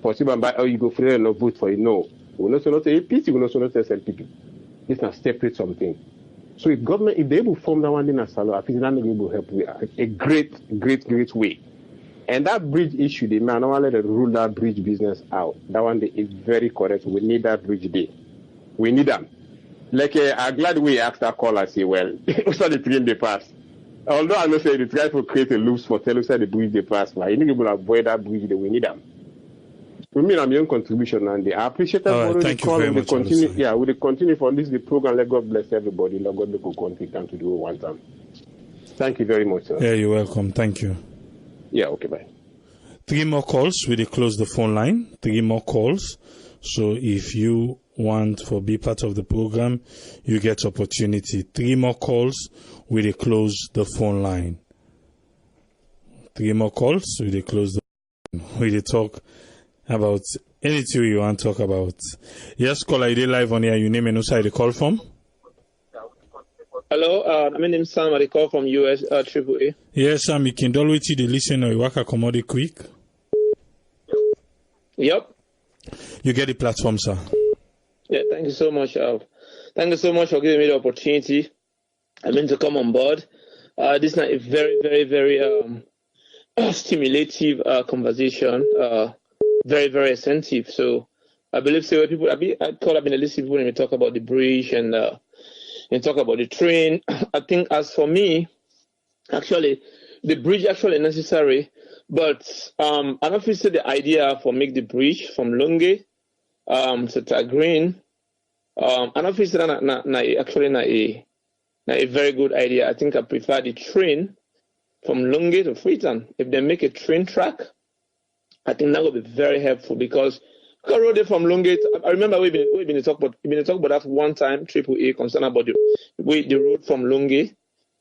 Speaker 13: For example, by you go free and not vote for it. No. We not to APC, we not to SLPP. This is a separate something. So if government, if they will form that one in a salo, I think that will help with a great way. And that bridge issue, the man, I want to rule that bridge business out. That one is very correct. We need that bridge there. We need them. Like I'm glad we asked that caller say, well, also the train they pass. Although I know say they try to create a loops for tell us the bridge they pass, but you need to avoid that bridge that we need them. We mean I'm your contribution and I appreciate that.
Speaker 1: Thank you very much.
Speaker 13: Continue, we will continue for this the program. Let God bless everybody. Let God make a country time to do it one time. Thank you very much, sir.
Speaker 1: Yeah, you're welcome. Thank you.
Speaker 13: Yeah, okay, bye.
Speaker 1: 3 more calls. We will close the phone line. 3 more calls. So if you want to be part of the program, you get opportunity. 3 more calls. We will close the phone line. 3 more calls. We will close the phone line. We will talk about anything you want to talk about. Yes, caller, you live on here. Your name and who side you call from?
Speaker 14: Hello, my name is Sam. I call from US AAA.
Speaker 1: Yes, Sam. You can always see the listener. You work accommodate quick.
Speaker 14: Yep.
Speaker 1: You get the platform, sir.
Speaker 14: Yeah, thank you so much. Thank you so much for giving me the opportunity. I mean to come on board. This is a very, very, very stimulative conversation. Very, very sensitive. So I believe so. People, I've been listening to people when we talk about the bridge and talk about the train. I think as for me, actually, the bridge actually necessary, but I don't feel so the idea for make the bridge from Lungi to Green. I don't feel so that a very good idea. I think I prefer the train from Lungi to Freetown. If they make a train track, I think that would be very helpful because road from Lungi. I remember we've been talking about that one time. AAA concerned about the road from Lungi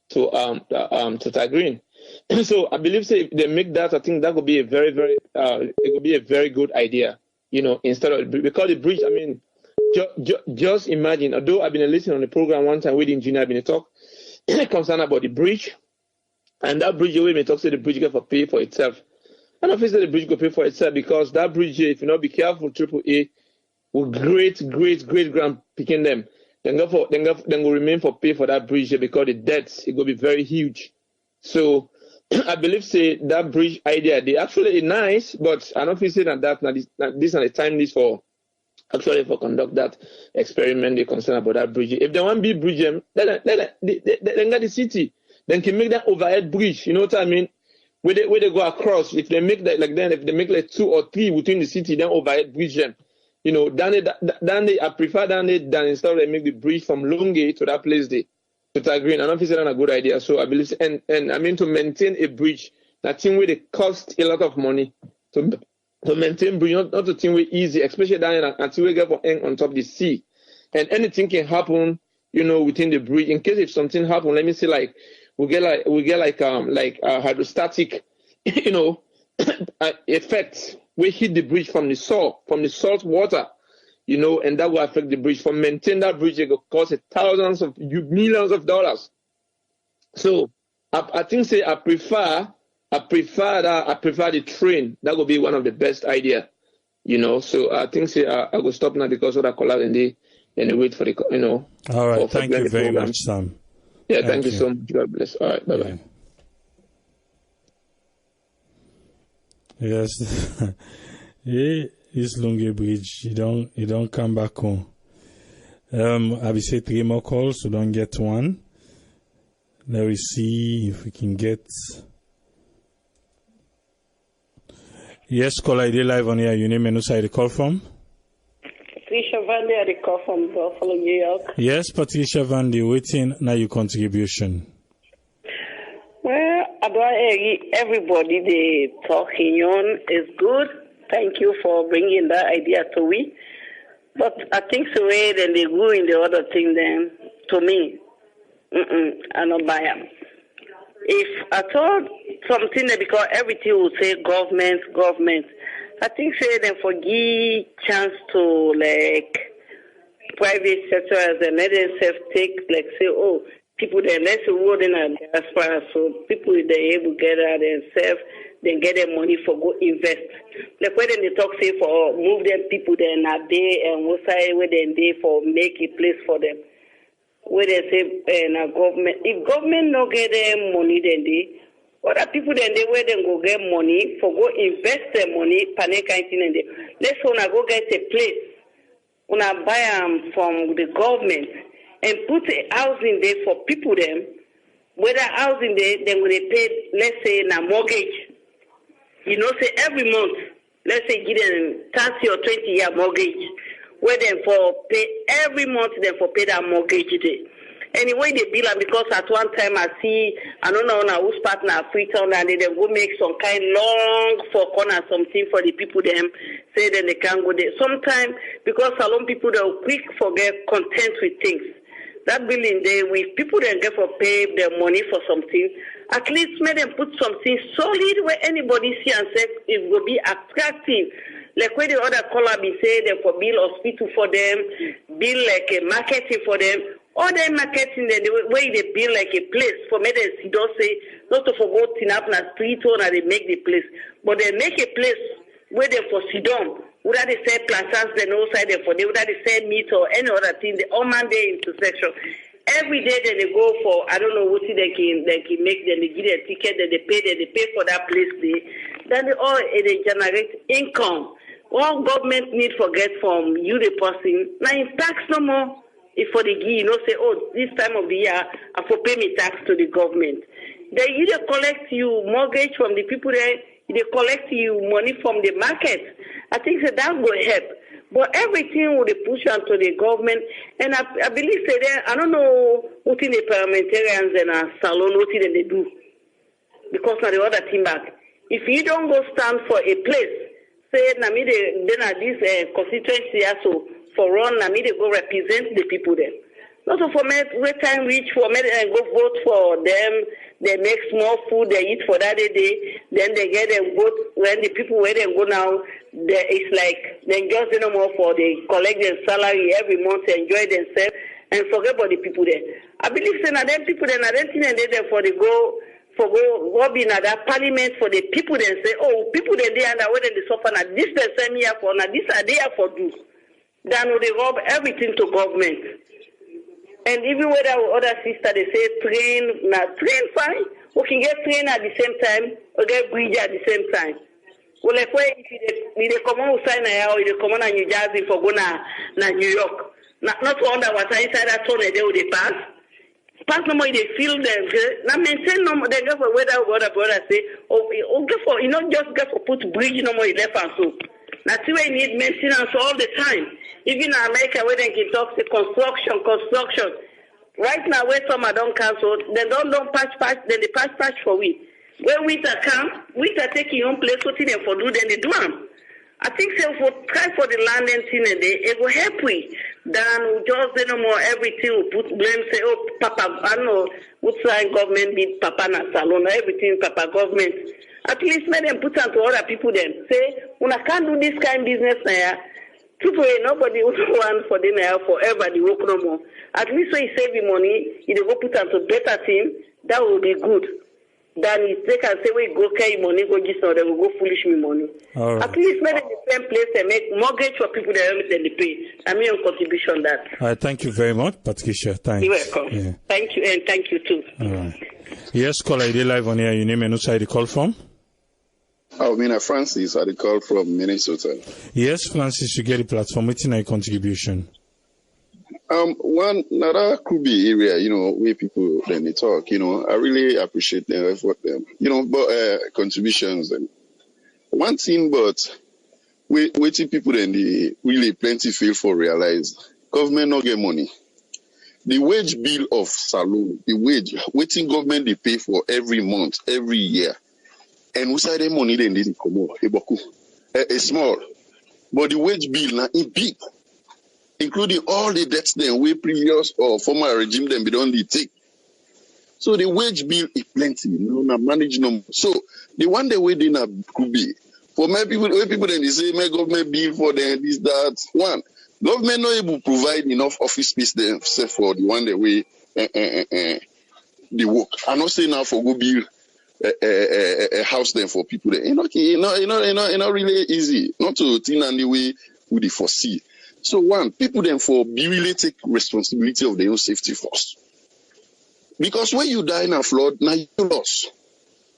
Speaker 14: Total Green. So I believe if they make that, I think that would be a very, very it would be a very good idea. Instead of because the bridge, I mean, just imagine. Although I've been listening on the program one time with the engineer, I've been talk concerned about the bridge, and that bridge we may talk say the bridge get for pay for itself. And obviously the bridge go pay for itself because that bridge, if you not be careful, AAA will great grand picking them. Then go remain for pay for that bridge because the debts it will be very huge. So I believe say that bridge idea they actually nice, but I don't feel say that this is the time this for conduct that experiment. They concerned about that bridge. If they want big bridge, then get the city, then can make that overhead bridge. You know what I mean? Where they go across. If they make that if they make like 2 or 3 within the city, then overhead bridge them. I prefer than instead of they make the bridge from Lungi to that place there. To agree, and I don't think that's a good idea. So I believe, and I mean to maintain a bridge, that thing where it cost a lot of money to maintain bridge, not to think where easy, especially down until we get on top of the sea, and anything can happen, within the bridge. In case if something happen, let me say like we get like hydrostatic, effects. We hit the bridge from the salt water. And that will affect the bridge. For maintain that bridge, it will cost thousands of millions of dollars. So I think I prefer the train. That will be one of the best idea. So I think I will stop now because of that collapse and they wait for the
Speaker 1: All right, thank you very much, Sam.
Speaker 14: Yeah, thank you so much. God bless. All right, bye bye.
Speaker 1: Yes. Yeah. This Lungi Bridge, you don't come back home. I will say 3 more calls, so don't get one. Let me see if we can get. Yes, call ID live on here. Your name and who side the call from?
Speaker 15: Patricia Vandy, I call from Buffalo, New York.
Speaker 1: Yes, Patricia Vandy, waiting now your contribution.
Speaker 15: Well, everybody they talking on is good. Thank you for bringing that idea to me. But I think the way then they go in the other thing, then to me, I don't buy them. If I told something that because everything will say government, I think say then for give chance to like private sector as a let themselves take like say people that let's road in a diaspora so people they able to get out themselves. Then get their money for go invest. Like when they talk say for move them people then a day and what side where they for make a place for them. Where they say government if government no get them money then they other people then they where they go get money for go invest their money panic and they let's wanna go get a place. Wanna buy from the government and put a housing there for people them. Whether housing there then when they pay let's say a mortgage. Say every month, let's say give them 30 or 20-year mortgage, where them for pay every month, then for pay that mortgage day. Anyway, they bill them because at one time I don't know whose partner Freetown and they go make some kind long for corner something for the people them say then they can go there. Sometimes because salon people they will quick forget content with things. That billing there with people that get for pay their money for something. At least make them put something solid where anybody see and say it will be attractive. Like where the other caller be say them for build hospital for them, build like a marketing for them. All them marketing then the way they build like a place for me they don't say not to forget in up na street or they make the place. But they make a place where they for sit down. Whether they sell planters, they no side there for them, whether they sell meat or any other thing, they all man day intersection. Every day then they go for I don't know what they can make them they give a ticket that they pay for that place there. Then they generate income. All government need forget from you the person. Now in tax no more if for the give say this time of the year I for pay me tax to the government. They either collect you mortgage from the people there, they collect you money from the market. I think that will help. But everything will push onto the government, and I believe that I don't know what in the parliamentarians and salon what they do, because now the other thing back. If you don't go stand for a place, say na me then this constituency also for run na me they go represent the people there. Not for me, wait time reach for me and go vote for them. They make small food, they eat for that day. Then they get a vote. When the people where they go now, it's like they just no more for they collect their salary every month, enjoy themselves, and forget about the people there. I believe that them people then I don't think they there for the go be in that parliament for the people then say, oh, people then they and where they suffer now this person here for now this are there for do. Then they rob everything to government. And even with our other sister, they say train fine. We can get train at the same time, or get bridge at the same time. Well, if we come on sign now, we come on New Jersey for go na New York. Not wonder what inside that tunnel they would pass. Pass no more, they feel them. Now maintain no more. They go for whether brother say, oh, go for just go for put bridge no more left and so. That's why we need maintenance all the time. Even in America, where they can talk to construction. Right now, where some are don't cancel, they don't patch, then they patch for we. When winter come, winter taking your own place, what they for do, then they do them. I think so for try for the land and thing, and it will help we. Then just no more everything we put blame, say, oh, Papa, I know, what side government be Papa na salon, everything Papa government. At least let them put on to other people then. Say, when I can't do this kind of business now, nobody will want for them forever, they work no more. At least when you save the money, you go put on to better thing, that will be good. Then they can say, we go carry money, go just now, they will go foolish me money.
Speaker 1: Right.
Speaker 15: At least let them in the same place and make mortgage for people that they pay. I mean, on contribution that.
Speaker 1: All right, thank you very much, Patricia. Thanks.
Speaker 15: You're welcome.
Speaker 1: Yeah.
Speaker 15: Thank you, and thank you too.
Speaker 1: All right. Yes, caller, you live on here. Your name and who side you call from?
Speaker 16: Oh, Mina Francis, I call from Minnesota.
Speaker 1: Yes, Francis, you get the platform. What's your contribution?
Speaker 16: One Nara Kubi area, where people then they talk, I really appreciate their effort, but contributions and one thing, but waiting people then they really plenty fail for realize government not get money. The wage bill of saloon, the wage waiting government they pay for every month, every year. And we say the money then didn't come out. A small. But the wage bill now is big. Including all the debts then we previous or former regime then we don't take. So the wage bill is plenty, not manage no. So the one the way they could be. For my people then they say my government bill for them, this, that. One, government not able to provide enough office space then for the one the way the work. I'm not saying now for go bill a house then for people there. Not really easy. Not to think and the way would they foresee. So one, people then for be really take responsibility of their own safety first. Because when you die in a flood, now you lost.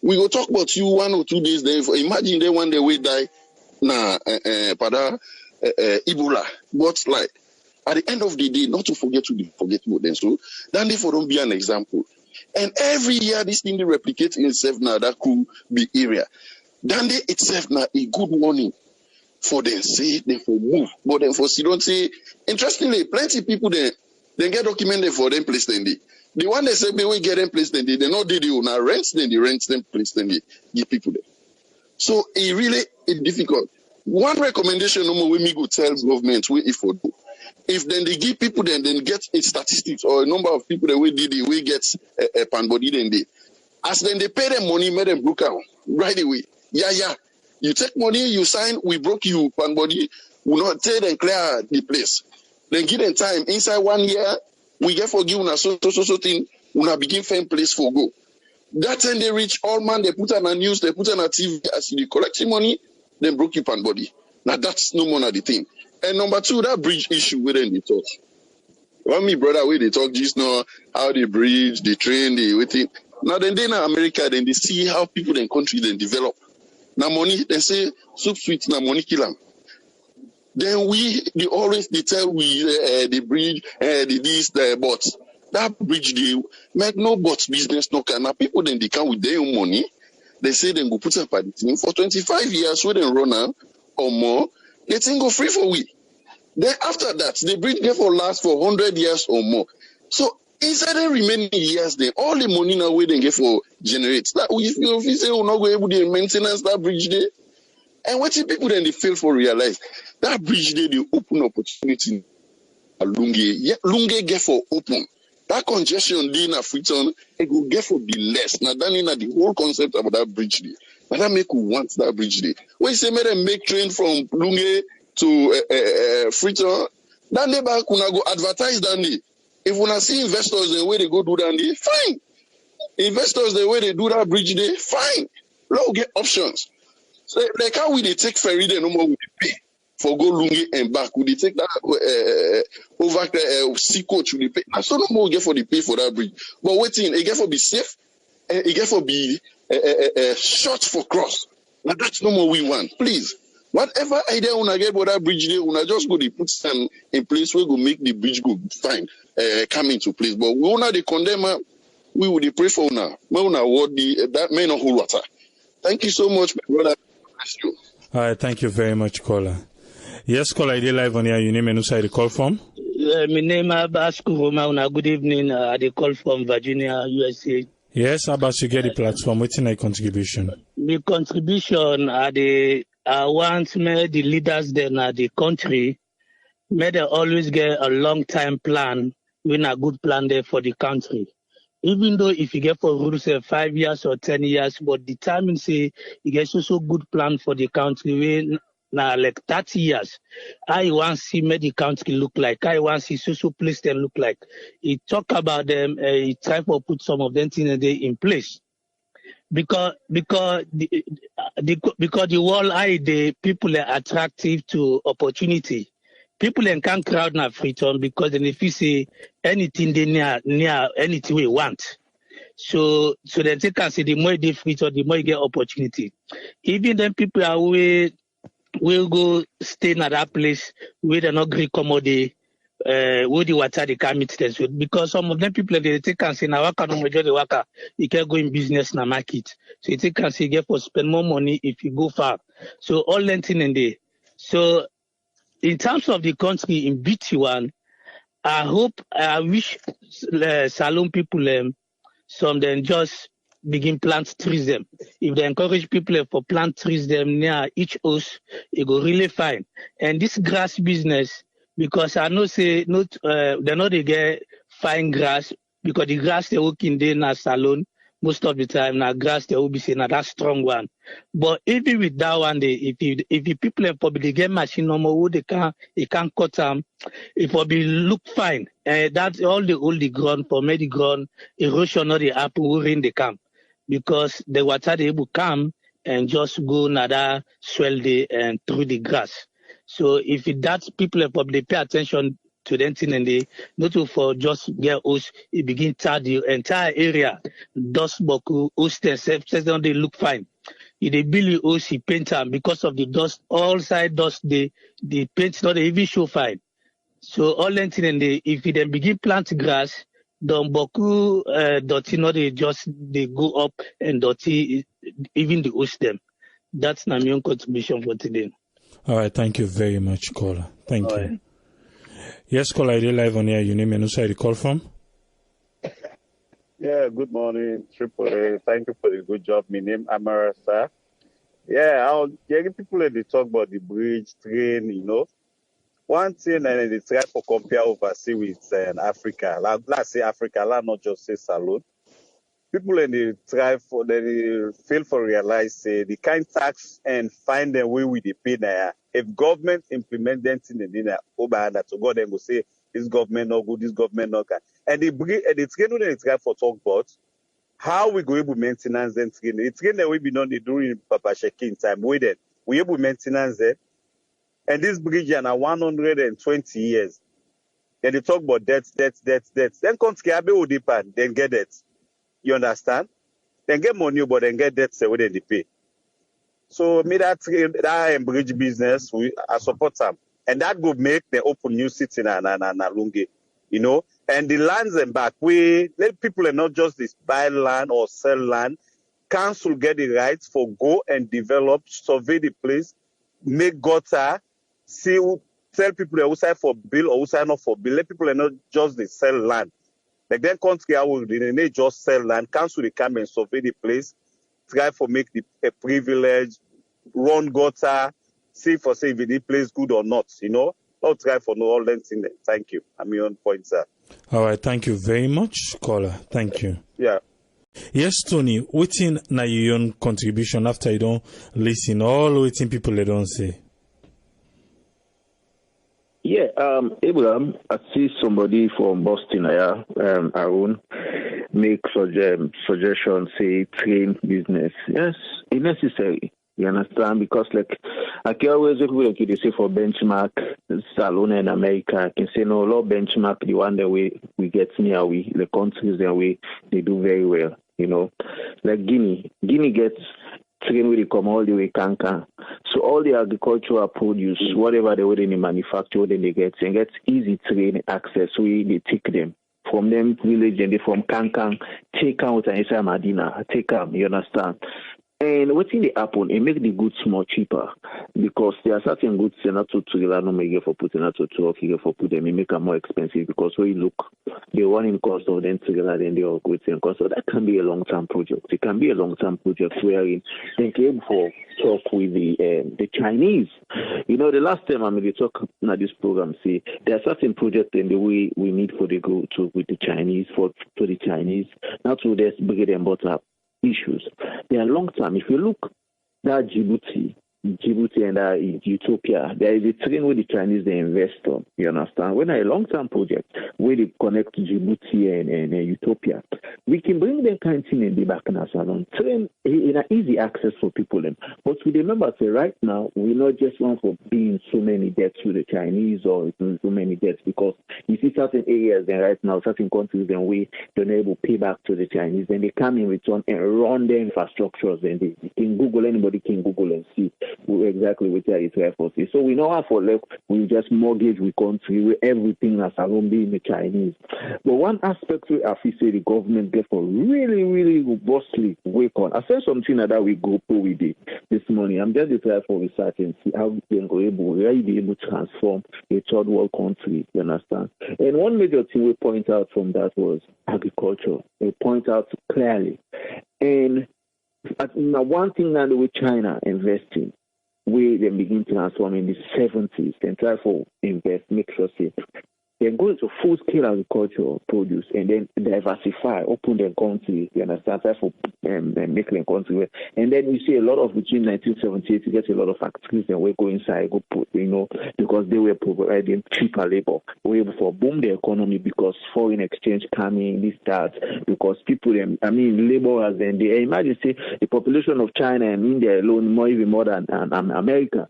Speaker 16: We will talk about you 1 or 2 days then. Imagine they one day we die pada Ebola. But like at the end of the day, not to forget about them. So then therefore don't be an example. And every year this thing they replicate itself now that could be area. Then they itself now a good warning for them say they for move. But then for don't say interestingly, plenty of people they get documented for them place then they. The one they say they will get them place then they not did you now rent then they rent them place then they give people there. So it really is difficult. One recommendation no more when me go tell government where if for do. If then they give people then get a statistics or a number of people that we did it, we get a pan body then they as then they pay them money, make them broke out right away. Yeah. You take money, you sign, we broke you, pan body, will not take and clear the place. Then give them time. Inside 1 year, we get forgiven a so thing, we not begin find place for go. That time they reach all man, they put on a news, they put on a TV as you collecting money, then broke you pan body. Now that's no more the thing. And number two, that bridge issue within the talk. Well, me brother, where they talk just now, how they bridge, they train, they waiting. Now then in America, then they see how people in country then develop. Now money, they say soup sweet, now money kill them. Then they always tell we the bridge, the this, the but that bridge they make no but business no can. Now people then they come with their own money. They say they go put up at the thing for 25 years, we then run out or more. They think go free for we. Then after that, the bridge therefore last for 100 years or more. So inside the remaining years, then all the money now we then get for generate. That if you say we're not going to maintenance that bridge there, and what people then they fail for realize that bridge there they open opportunity Lungi. Yeah, Lungi get for open. That congestion in Freetown, it will get for be less. Now, that is the whole concept about that bridge day. But that make you want that bridge day. When you say make train from Lungi to Freetown, then they back when I go advertise that day. If when I see investors the way they go do that day, fine. Investors the way they do that bridge day, fine. Now we get options. So like how we they take ferry, they no more we pay for go Lungi and back. We they take that over sea coach we pay. I so no more get for the pay for that bridge. But waiting, it get for be safe, and it get for be short for cross. Now that's no more we want. Please, whatever idea una get about that bridge there, una just go to put some in place where go make the bridge go fine, come into place. But we una the condemn, we would pray for una. We una award the that may not hold water. Thank you so much, my brother. Bless you.
Speaker 1: All right, thank you very much, caller. Yes, caller, I did live on here. Your name and who side the call from?
Speaker 17: My name is Abbas Kuruma. Good evening. I call from Virginia, USA.
Speaker 1: Yes, Abbas, you get the platform. What's in a contribution?
Speaker 17: The contribution I want the leaders then the country may they always get a long time plan, when a good plan there for the country. Even though if you get for rules 5 years or 10 years, but the time and say you get so good plan for the country when now like 30 years. I want to see make the country look like. I want to see so place them look like. He talk about them, he try to put some of them things in place. Because the world the people are attractive to opportunity. People can't crowd na Freetown because then if you say anything they near anything we want. So then they can say the more they Freetown, the more you get opportunity. Even then people are will go stay in that place where they not agree commodity where the water they can meet them because some of them people they take and say now waka no major the waka you can go in business na market. So you take and say you get for spend more money if you go far. So all lenting in there. So in terms of the country in BT1, I wish Salon people some then just begin plant trees them. If they encourage people for plant trees them near each house, it go really fine. And this grass business, because I know say not they know they get fine grass because the grass they work in there na salon most of the time na grass they will be saying that strong one. But even with that one day, if the people probably get machine normal who they can't cut them, it will be look fine. That's all the ground for many ground erosion or the apple will rain the camp. Because the water they will come and just go nada swell the and through the grass. So if that people probably pay attention to them thing and they not for just get us it begin to the entire area dust boku host themselves they look fine. If they build us paint them because of the dust all side dust the paint not even show fine. So all that thing and they if they begin plant grass Don boku dirty not they just they go up and dirty even the host them. That's my own contribution for today.
Speaker 1: All right, thank you very much, caller. Thank
Speaker 17: All
Speaker 1: you.
Speaker 17: right.
Speaker 1: Yes, caller, I did live on here. Your name and who side the call from?
Speaker 18: Yeah, good morning, Triple A. Thank you for the good job. My name Amara, sir. Yeah, I'll get people they talk about the bridge, train, One thing and they try to compare overseas with Africa. Let's say Africa, not just say Salon. People and they fail for realize say the kind tax and find a way with the pay there. If government implement them in the over that to go then go say this government not good, this government not good. And they train they try for talk about how we go able maintenance them train. It's train that we be done during Papa Shekin time. We able maintenance them. And this bridge are now 120 years. And they talk about debts. Then come to Kiabe Udipan, then get debts. You understand? Then get money, but then get debts where they pay. So me that bridge business, I support them. And that would make the open new city na Lungi. And the lands and back, we let people not just this buy land or sell land. Council get the rights for go and develop, survey the place, make gutter, tell people who side for bill or who side not for bill. Let people not just they sell land. Like then country they just sell land. Council they come and survey the place, try for make a privilege, run gutter, see if the place good or not. I'll try for no all them thing. Thank you. I'm your own point, sir.
Speaker 1: All right, thank you very much, caller. Thank you.
Speaker 18: Yeah.
Speaker 1: Yes, Tony, waiting na your own contribution after you don't listen all waiting people they don't say.
Speaker 4: Yeah, Abraham, I see somebody from Boston here, Aaron, make suggestions, say train business. Yes, it's necessary. You understand? Because I can always look like they say for benchmark salon in America. I can say no, law benchmark the one that we get near the countries that they do very well. Like Guinea gets train where they come all the way Kankan. So all the agricultural produce, whatever they would in the manufacture, then they get easy train access. They take them from them village and they from Kankan, take out and inside Medina, take them, you understand? And what's in the happen, it make the goods more cheaper because there are certain goods they're not too no make for putting out to for put them, it make them more expensive because when you look, the one in cost of them together, then they are goods and cost. So that can be a long-term project. It can be a long-term project wherein they came for talk with the Chinese. The last time they talk on this program, see there are certain projects in the way we need for the go to with the Chinese to the Chinese, not to just bring them bottom issues. They are long term. If you look at Djibouti and Ethiopia, there is a train where the Chinese they invest on. You understand? When a long term project where they connect Djibouti and Ethiopia, we can bring them kind of thing in the back in our salon. Train in an easy access for people. But we remember say right now we not just want for being so many debts to the Chinese or so many debts because you see certain areas and right now certain countries and we don't able to pay back to the Chinese, then they come in return and run their infrastructures and they can Google, anybody can Google and see exactly what is Air Force is. So we know how for left we just mortgage we country where everything as around being the Chinese. But one aspect where I feel say the government get for really, really robustly work on. I said something that we go through with it this morning. I'm just trying for research and see how we can go able really be able to transform a third world country, you understand? And one major thing we point out from that was agriculture. They point out clearly. And now one thing that with China investing, we then begin to transform in the 70s and try for invest, make sure say they're going to full scale agriculture produce and then diversify, open their country, you understand, try for make their country. And then you see a lot of between 1978 you get a lot of factories and we go inside, go put, because they were providing cheaper labor. We able to boom the economy because foreign exchange coming, this that, because people laborers and they imagine say the population of China and India alone even more than America.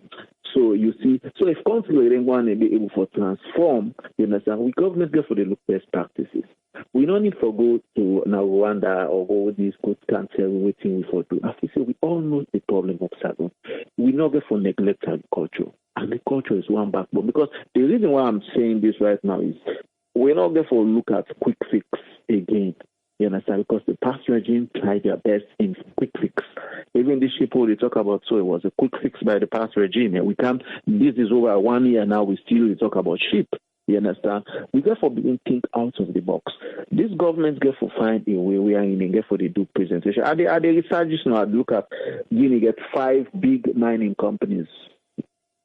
Speaker 4: So you see, so if countries don't want to be able to transform, you understand, we government go for the look best practices. We don't need to go to Rwanda or go with these good cancer waiting for do. As we say, we all know the problem of Salon. We not go for neglect agriculture. Agriculture is one backbone because the reason why I'm saying this right now is we're not going for look at quick fix again. You understand? Because the past regime tried their best in quick fix. Even these people they talk about, so it was a quick fix by the past regime. And this is over 1 year now, we still talk about sheep. You understand? We get for being think out of the box. This government get for find a way where they get for they do presentation. Are they researchers now? I'd look at Guinea get 5 big mining companies.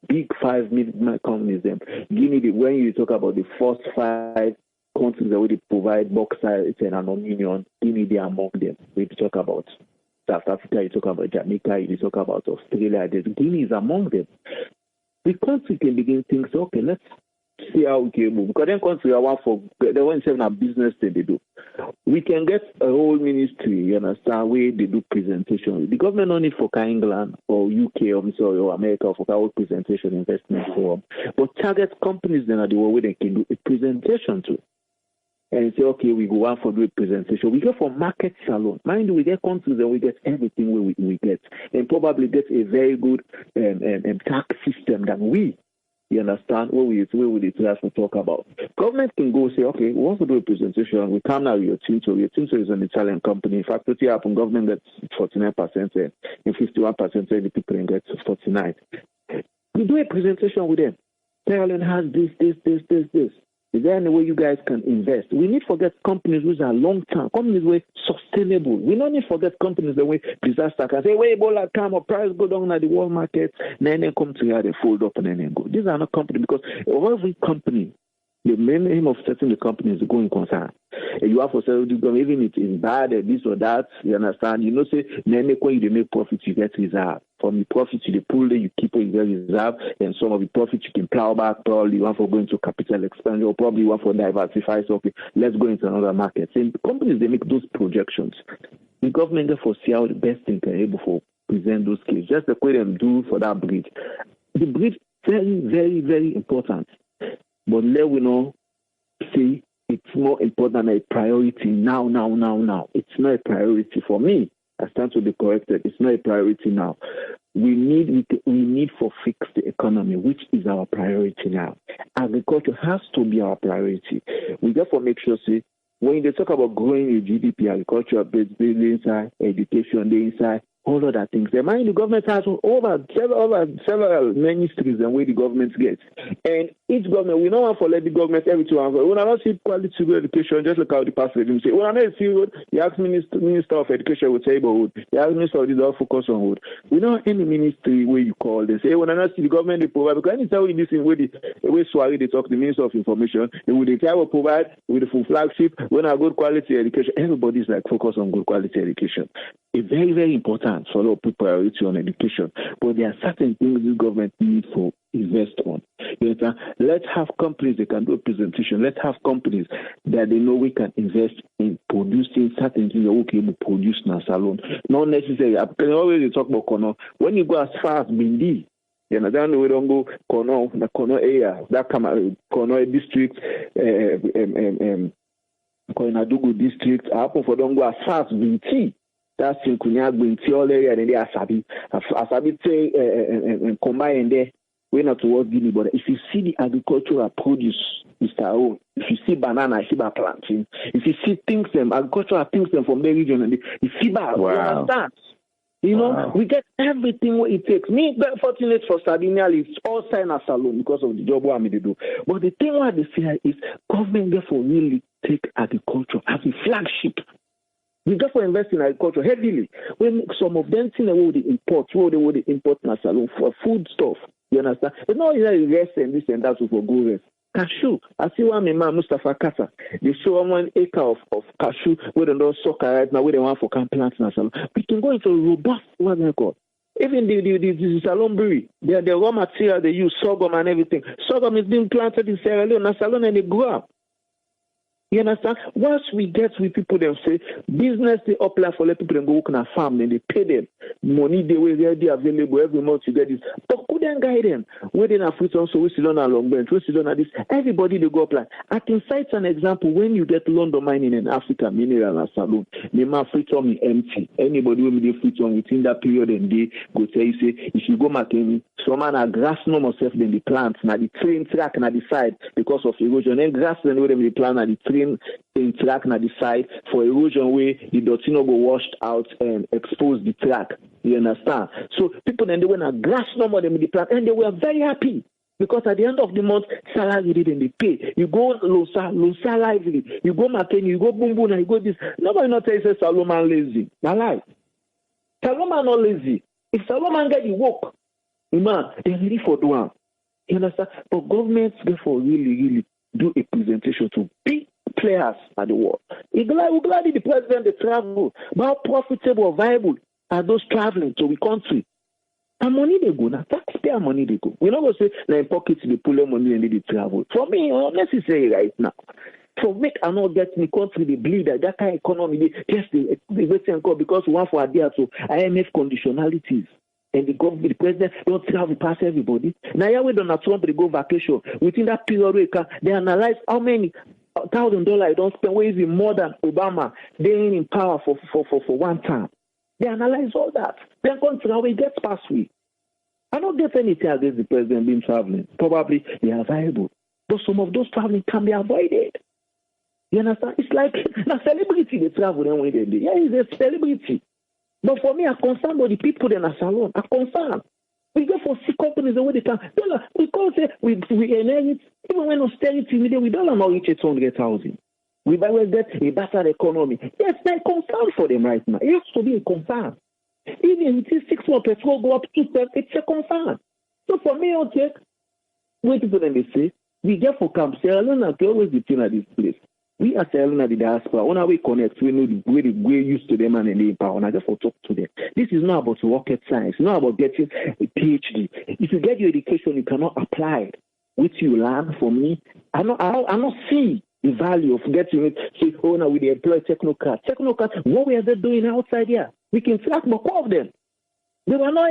Speaker 4: Big 5 mining companies. Them Guinea, when you talk about the first 5 countries that would provide bauxite and aluminium, Guinea they are among them. We talk about South Africa, you talk about Jamaica, you talk about Australia, Guinea is among them. The country can begin to think, okay, let's see how we can move. Because then country are for they want to have a business that they do. We can get a whole ministry, you understand, where they do presentation. The government don't need for England or UK or America for our presentation investment forum. But target companies then are the way they can do a presentation to. And say, okay, we go out for the presentation. We go for market salon. Mind you, we get countries and we get everything we get. And probably get a very good tax system than we. You understand? Where we try to talk about. Government can go say, okay, we want to do a presentation. We come now with your Tinto. Your Tinto is an Italian company. In fact, what happen, government gets 49% and 51% the people get 49%. We do a presentation with them. Ireland has this.
Speaker 5: Is there any way you guys can invest? We need to forget companies which are long-term, companies which are sustainable. We don't need to forget companies that way disaster can say, wait, Ebola come or price go down at the world market, then they come together, they fold up and then go. These are not companies because every company, the main aim of setting the company is to go in concern. And you have to say, even if it's bad, this or that, you understand? You know, say, when you make profits, you get reserve. From the profits, you pull it, you keep it, you get reserve. And some of the profits you can plow back, probably you want for going to capital expansion, or probably you want for diversify. So, okay, let's go into another market. So the companies, they make those projections. The government, therefore, see how the best thing can able for present those cases. Just the way them do for that bridge. The bridge, very, very, very important. But let we know, see, it's more important than a priority now. It's not a priority for me. I stand to be corrected. It's not a priority now. We need for fix the economy, which is our priority now. Agriculture has to be our priority. We therefore make sure, see, when they talk about growing your GDP, agriculture, business inside, education, the inside, all of that things. The money the government has over several ministries and where the government gets. And each government, we don't want to let the government every 2 hours. When I don't see quality education, just look how the past regime say. When I don't see what the ask minister of education would say about the ask minister of this all focus on wood. We don't have any ministry where you call they say when I don't see the government they provide because anytime we listen where the way Swahili they talk the minister of information, they would try to provide with the full flagship when I good quality education. Everybody's like focus on good quality education. It's very, very important for a lot of people priority on education. But there are certain things the government needs to invest on. You know, let's have companies that can do a presentation. Let's have companies that they know we can invest in producing certain things that we can produce in our salon. Not necessarily. I can always talk about Kono. When you go as far as Bindi, you know, then we don't go Kono, the Kono area, that Kono district, Koinadugu district. I happen for don't go as far as Binti. That's in Kunya Binti all area and they are Asabi. Asabi say combine there. We're not towards Guinea, but if you see the agricultural produce, Mr. O, if you see banana, you see about planting. If you see things agricultural things from the region, and you see about you understand. You know, we get everything what it takes. Me, fortunate for Sardinia, it's all sign as salon because of the job what I made to do. But the thing what they say is government therefore really take agriculture as a flagship. We therefore invest in agriculture heavily. When some of them think what they import in a salon for food stuff. You understand? It's not really rest and this and that for go rest. Cashew. I see one man, Mustafa Kasa. They show 1 acre of cashew where they don't soccer right now, where they want for camp plants and salon. We can go into robust, what's it called? Even the salon berry, the raw material they use, sorghum and everything. Sorghum is being planted in Sierra Leone and salon and they grow up. You understand? Once we get with people, them say business they apply for let people go work on a farm, then they pay them money they will ready available every month to get this. But couldn't guide them. Where they are free so we sit on a long bench, we sit on this. Everybody they go apply. I can cite an example when you get London mining in Africa, mineral and saloon, the man free on me empty. Anybody will be free on within that period and they go tell you say if you go marking some man a grass no more self than the plants, now the train track na the side because of erosion. Then grass then where them the plant na the train in track na the side for erosion where the dirty no go washed out and expose the track. You understand? So people then they went a grass no more than the plant and they were very happy because at the end of the month salary didn't they pay. You go Losa lively, you go Makeni, you go Bumbuna, you go this. Nobody not tell you say Solomon lazy. Na lie. Solomon not lazy. If Solomon get the work, man, they're ready for doing. You understand? But governments therefore really do a presentation to big players at the world. We're glad the president they travel, but how profitable or viable are those traveling to the country? And money they go now, taxpayer money they go. We're not going to say like pockets they pull their money and they travel. For me, not necessary right now. For make I not get in the country they bleed that kind of economy they just the waiting because we want for idea to IMF conditionalities. And the government, the president don't travel past everybody. Now, when Donald Trump they go vacation within that period, they analyze how many $1,000 you don't spend, even more than Obama being in power for one time. They analyze all that. Then country how it gets past we. I don't get anything against the president being traveling. Probably they are viable, but some of those traveling can be avoided. You understand? It's like a celebrity they travel then when they do. Yeah, he's a celebrity. But for me, I'm concerned about the people in a salon. I'm concerned. We go for see companies the way they can. Because we inherit, even when austerity we don't know reach 800,000. We will get a better economy. Yes, they're concerned for them right now. It has to be a concern. Even if 6 months petrol go up 2 cents, it's a concern. So for me, I'll take what people they say, we get for Camp Sierra Leone and always be at this place. We are Sierra Leone at the diaspora. When we connect, we know the way we used to them and the empower. And I just want to talk to them. This is not about rocket science. It's not about getting a PhD. If you get your education, you cannot apply it. Which you learn from me. I not see the value of getting it. Say, oh, now we employ technocrats. Technocrats, what were they doing outside here? We can track more of them. They were not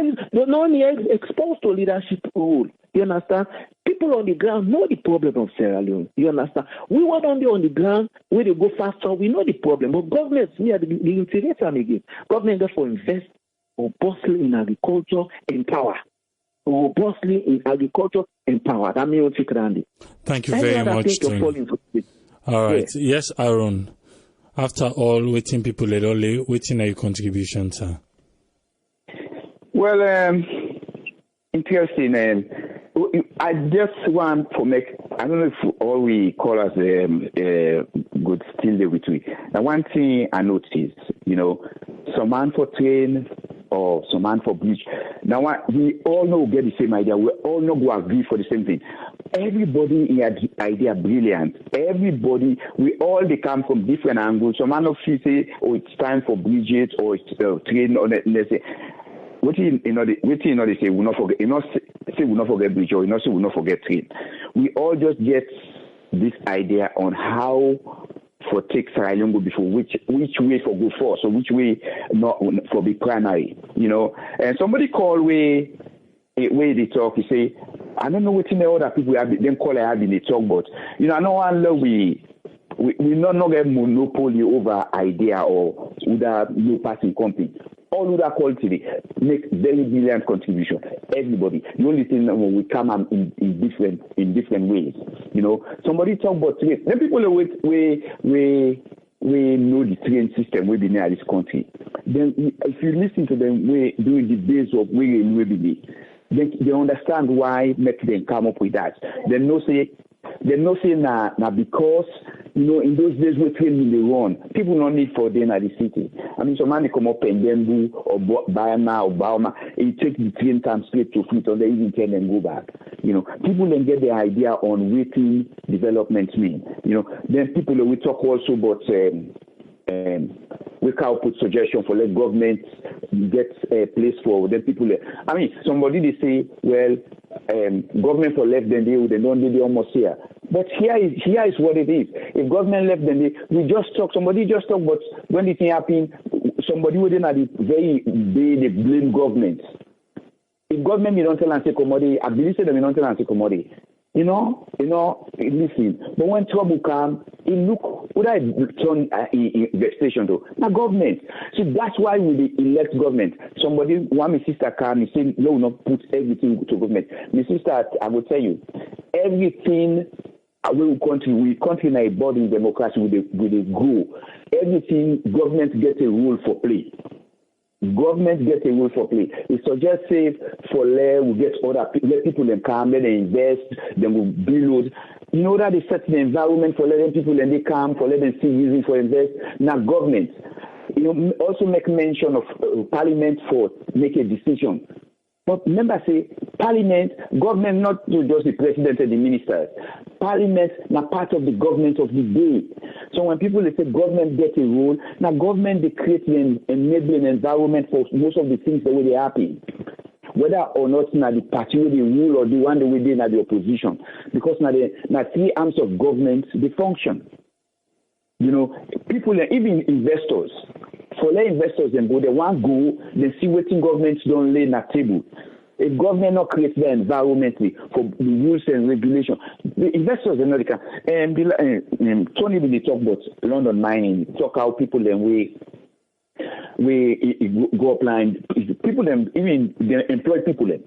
Speaker 5: exposed to leadership role. You understand? People on the ground know the problem of Sierra Leone. You understand? We were on the ground where they go faster. We know the problem. But governments, we are the integrator again. Government therefore invest robustly in agriculture and power. Robustly in agriculture and power. That means Randy.
Speaker 1: Thank you very much, Tony. All right.
Speaker 5: Yeah.
Speaker 1: Yes, Aaron. After all, waiting people at all, waiting are your contributions, sir?
Speaker 3: Well, interesting. I just want to make, I don't know if all we call us good still there with me. Now, one thing I noticed, some man for train or some man for bridge. Now, we all know get the same idea. We all know go agree for the same thing. Everybody in the idea brilliant. Everybody, we all they come from different angles. Some man of you say, oh, it's time for bridges or it's train or let's say. What you they say we'll not forget. You not say we'll not forget bridge, or you not say we'll not forget train. We all just get this idea on how for take Sierra Leone go before, which way for go first, or which way not for be primary, And somebody call way they talk. He say, I don't know what in the other people have them call I have in the talk, but I know one love we not get monopoly over idea or other no passing company. All other quality make very brilliant contribution. Everybody. The only thing we come in different ways. Somebody talk about train. Then people we know the train system we be near this country. Then if you listen to them we doing the days of we be, then they understand why make them come up with that. They no say now because in those days we train they run. People don't need for them at the city. I mean, some man they come up in Denbu or Bayama or Bauma, and take the train time straight to Fleet, or they even can and go back. People then get the idea on waiting development mean. Then people we talk also about we can put suggestion for let government get a place for then people. I mean, somebody they say, well, government for left then they don't do the almost here. But here is what it is. If government left then somebody just talk, but when it happen, somebody within at the very day they blame government. If government don't tell and say commodity, I believe they don't tell and say commodity. Listen. But when trouble come, it look what I turn investigation to. Now government. So that's why we elect government. Somebody, my sister come and say, no, not put everything to government. My sister, I will tell you, everything we country in a body democracy with a grow. Everything government gets a rule for play. Government gets a rule for play. It suggests say for we get other let people then come, let them invest, then we build. That they set the environment for letting people and they come, for letting see reason for invest. Now government, also make mention of parliament for make a decision. But remember, say parliament, government not just the president and the ministers. Parliament now part of the government of the day. So when people say government get a role, now government they create an enabling environment for most of the things the way they happen. Whether or not now the party where they rule or the one that we did at the opposition. Because now three arms of government they function. People even investors. For let investors then go, they want go, they see what governments don't lay on the table. If government not create the environment for the rules and regulation, the investors are not the kind. Tony will talk about London mining, talk how people then we go applying people them even they employ people them.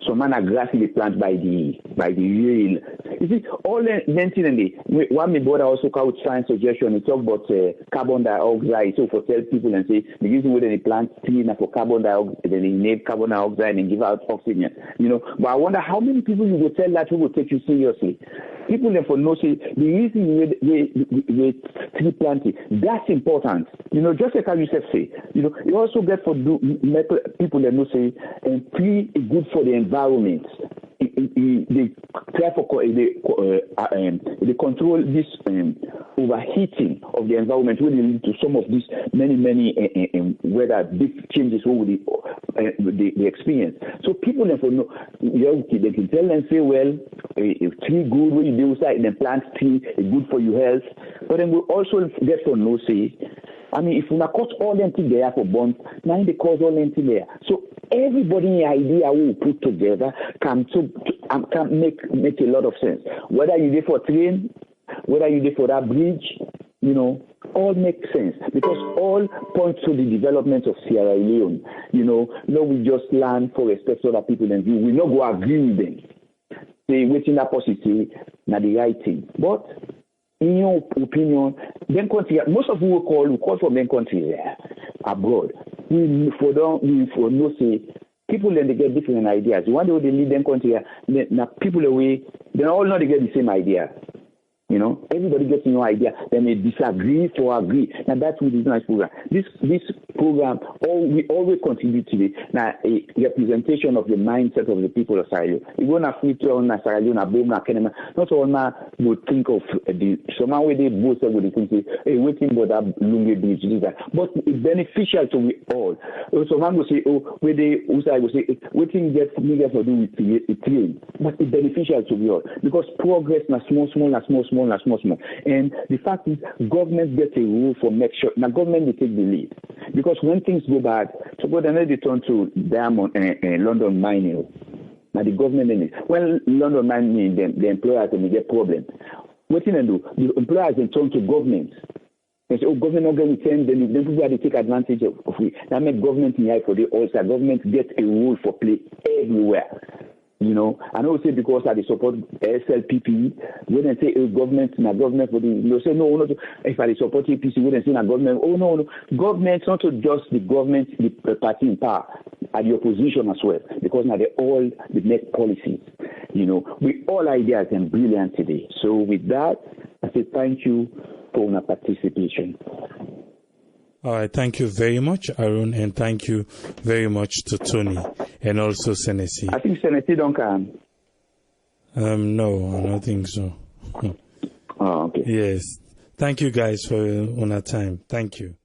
Speaker 5: some man are grassy plant by the rail. You see, all the thing one my brother also called science suggestion, he talk about carbon dioxide. So for tell people and say the reason why they plant tree for carbon dioxide, then they need carbon dioxide and give out oxygen. But I wonder how many people you will tell that who will take you seriously. People then for no say the reason we tree planting, that's important. Just like how you say, you also get for people that know say and tree is good for the environment. They try for they control this overheating of the environment, will lead to some of these many weather big changes over the experience. So people therefore know they can tell and say, well, if tree good when you do side, then plant tree is good for your health. But then we also get for no say. I mean, if we not cut all them things there for bonds, now they cause all them things there. So everybody idea we put together can make a lot of sense. Whether you did for train, whether you did for that bridge, all make sense because all point to the development of Sierra Leone. No, we just learn for respect other people and view. We not go agree with them. They waiting that positive, not the right thing. But in your opinion, then country, most of we call for main countries there abroad. We no say people then they get different ideas. One day they lead them country, now people away, they all know they get the same idea. Everybody gets no idea. Then they disagree for agree. Now that's what is nice program. This program, we always contribute to it. Now a representation of the mindset of the people of Sierra Leone. You go na future on Sierra Leone, not all now would think of somehow where they both would think, hey, waiting for that Lungi bridge, that. But it's beneficial to we all. So man will say, where they also will say, waiting get for do with train. But it's beneficial to we all because progress na small. And the fact is, government gets a rule for make sure. Now, government will take the lead. Because when things go bad, so go then they turn to Diamond and London mining. Now, the government in it. When London mining, the employers may get problem. What can they do? The employers then turn to government. They say, government not going to send them. Then people have to take advantage of it. That make government in here for the also. Government gets a rule for play everywhere. I know say because I support SLPP, when they say government for the say no, if I support APC, when they say government, no. Government not just the government, the party in power, at the opposition as well, because now they make policies. We all ideas and brilliant today. So with that, I say thank you for your participation.
Speaker 1: All right, thank you very much, Aaron, and thank you very much to Tony and also Senesi.
Speaker 5: I think Senesi don't come.
Speaker 1: No, I don't think so.
Speaker 5: Oh, okay.
Speaker 1: Yes. Thank you guys for your time. Thank you.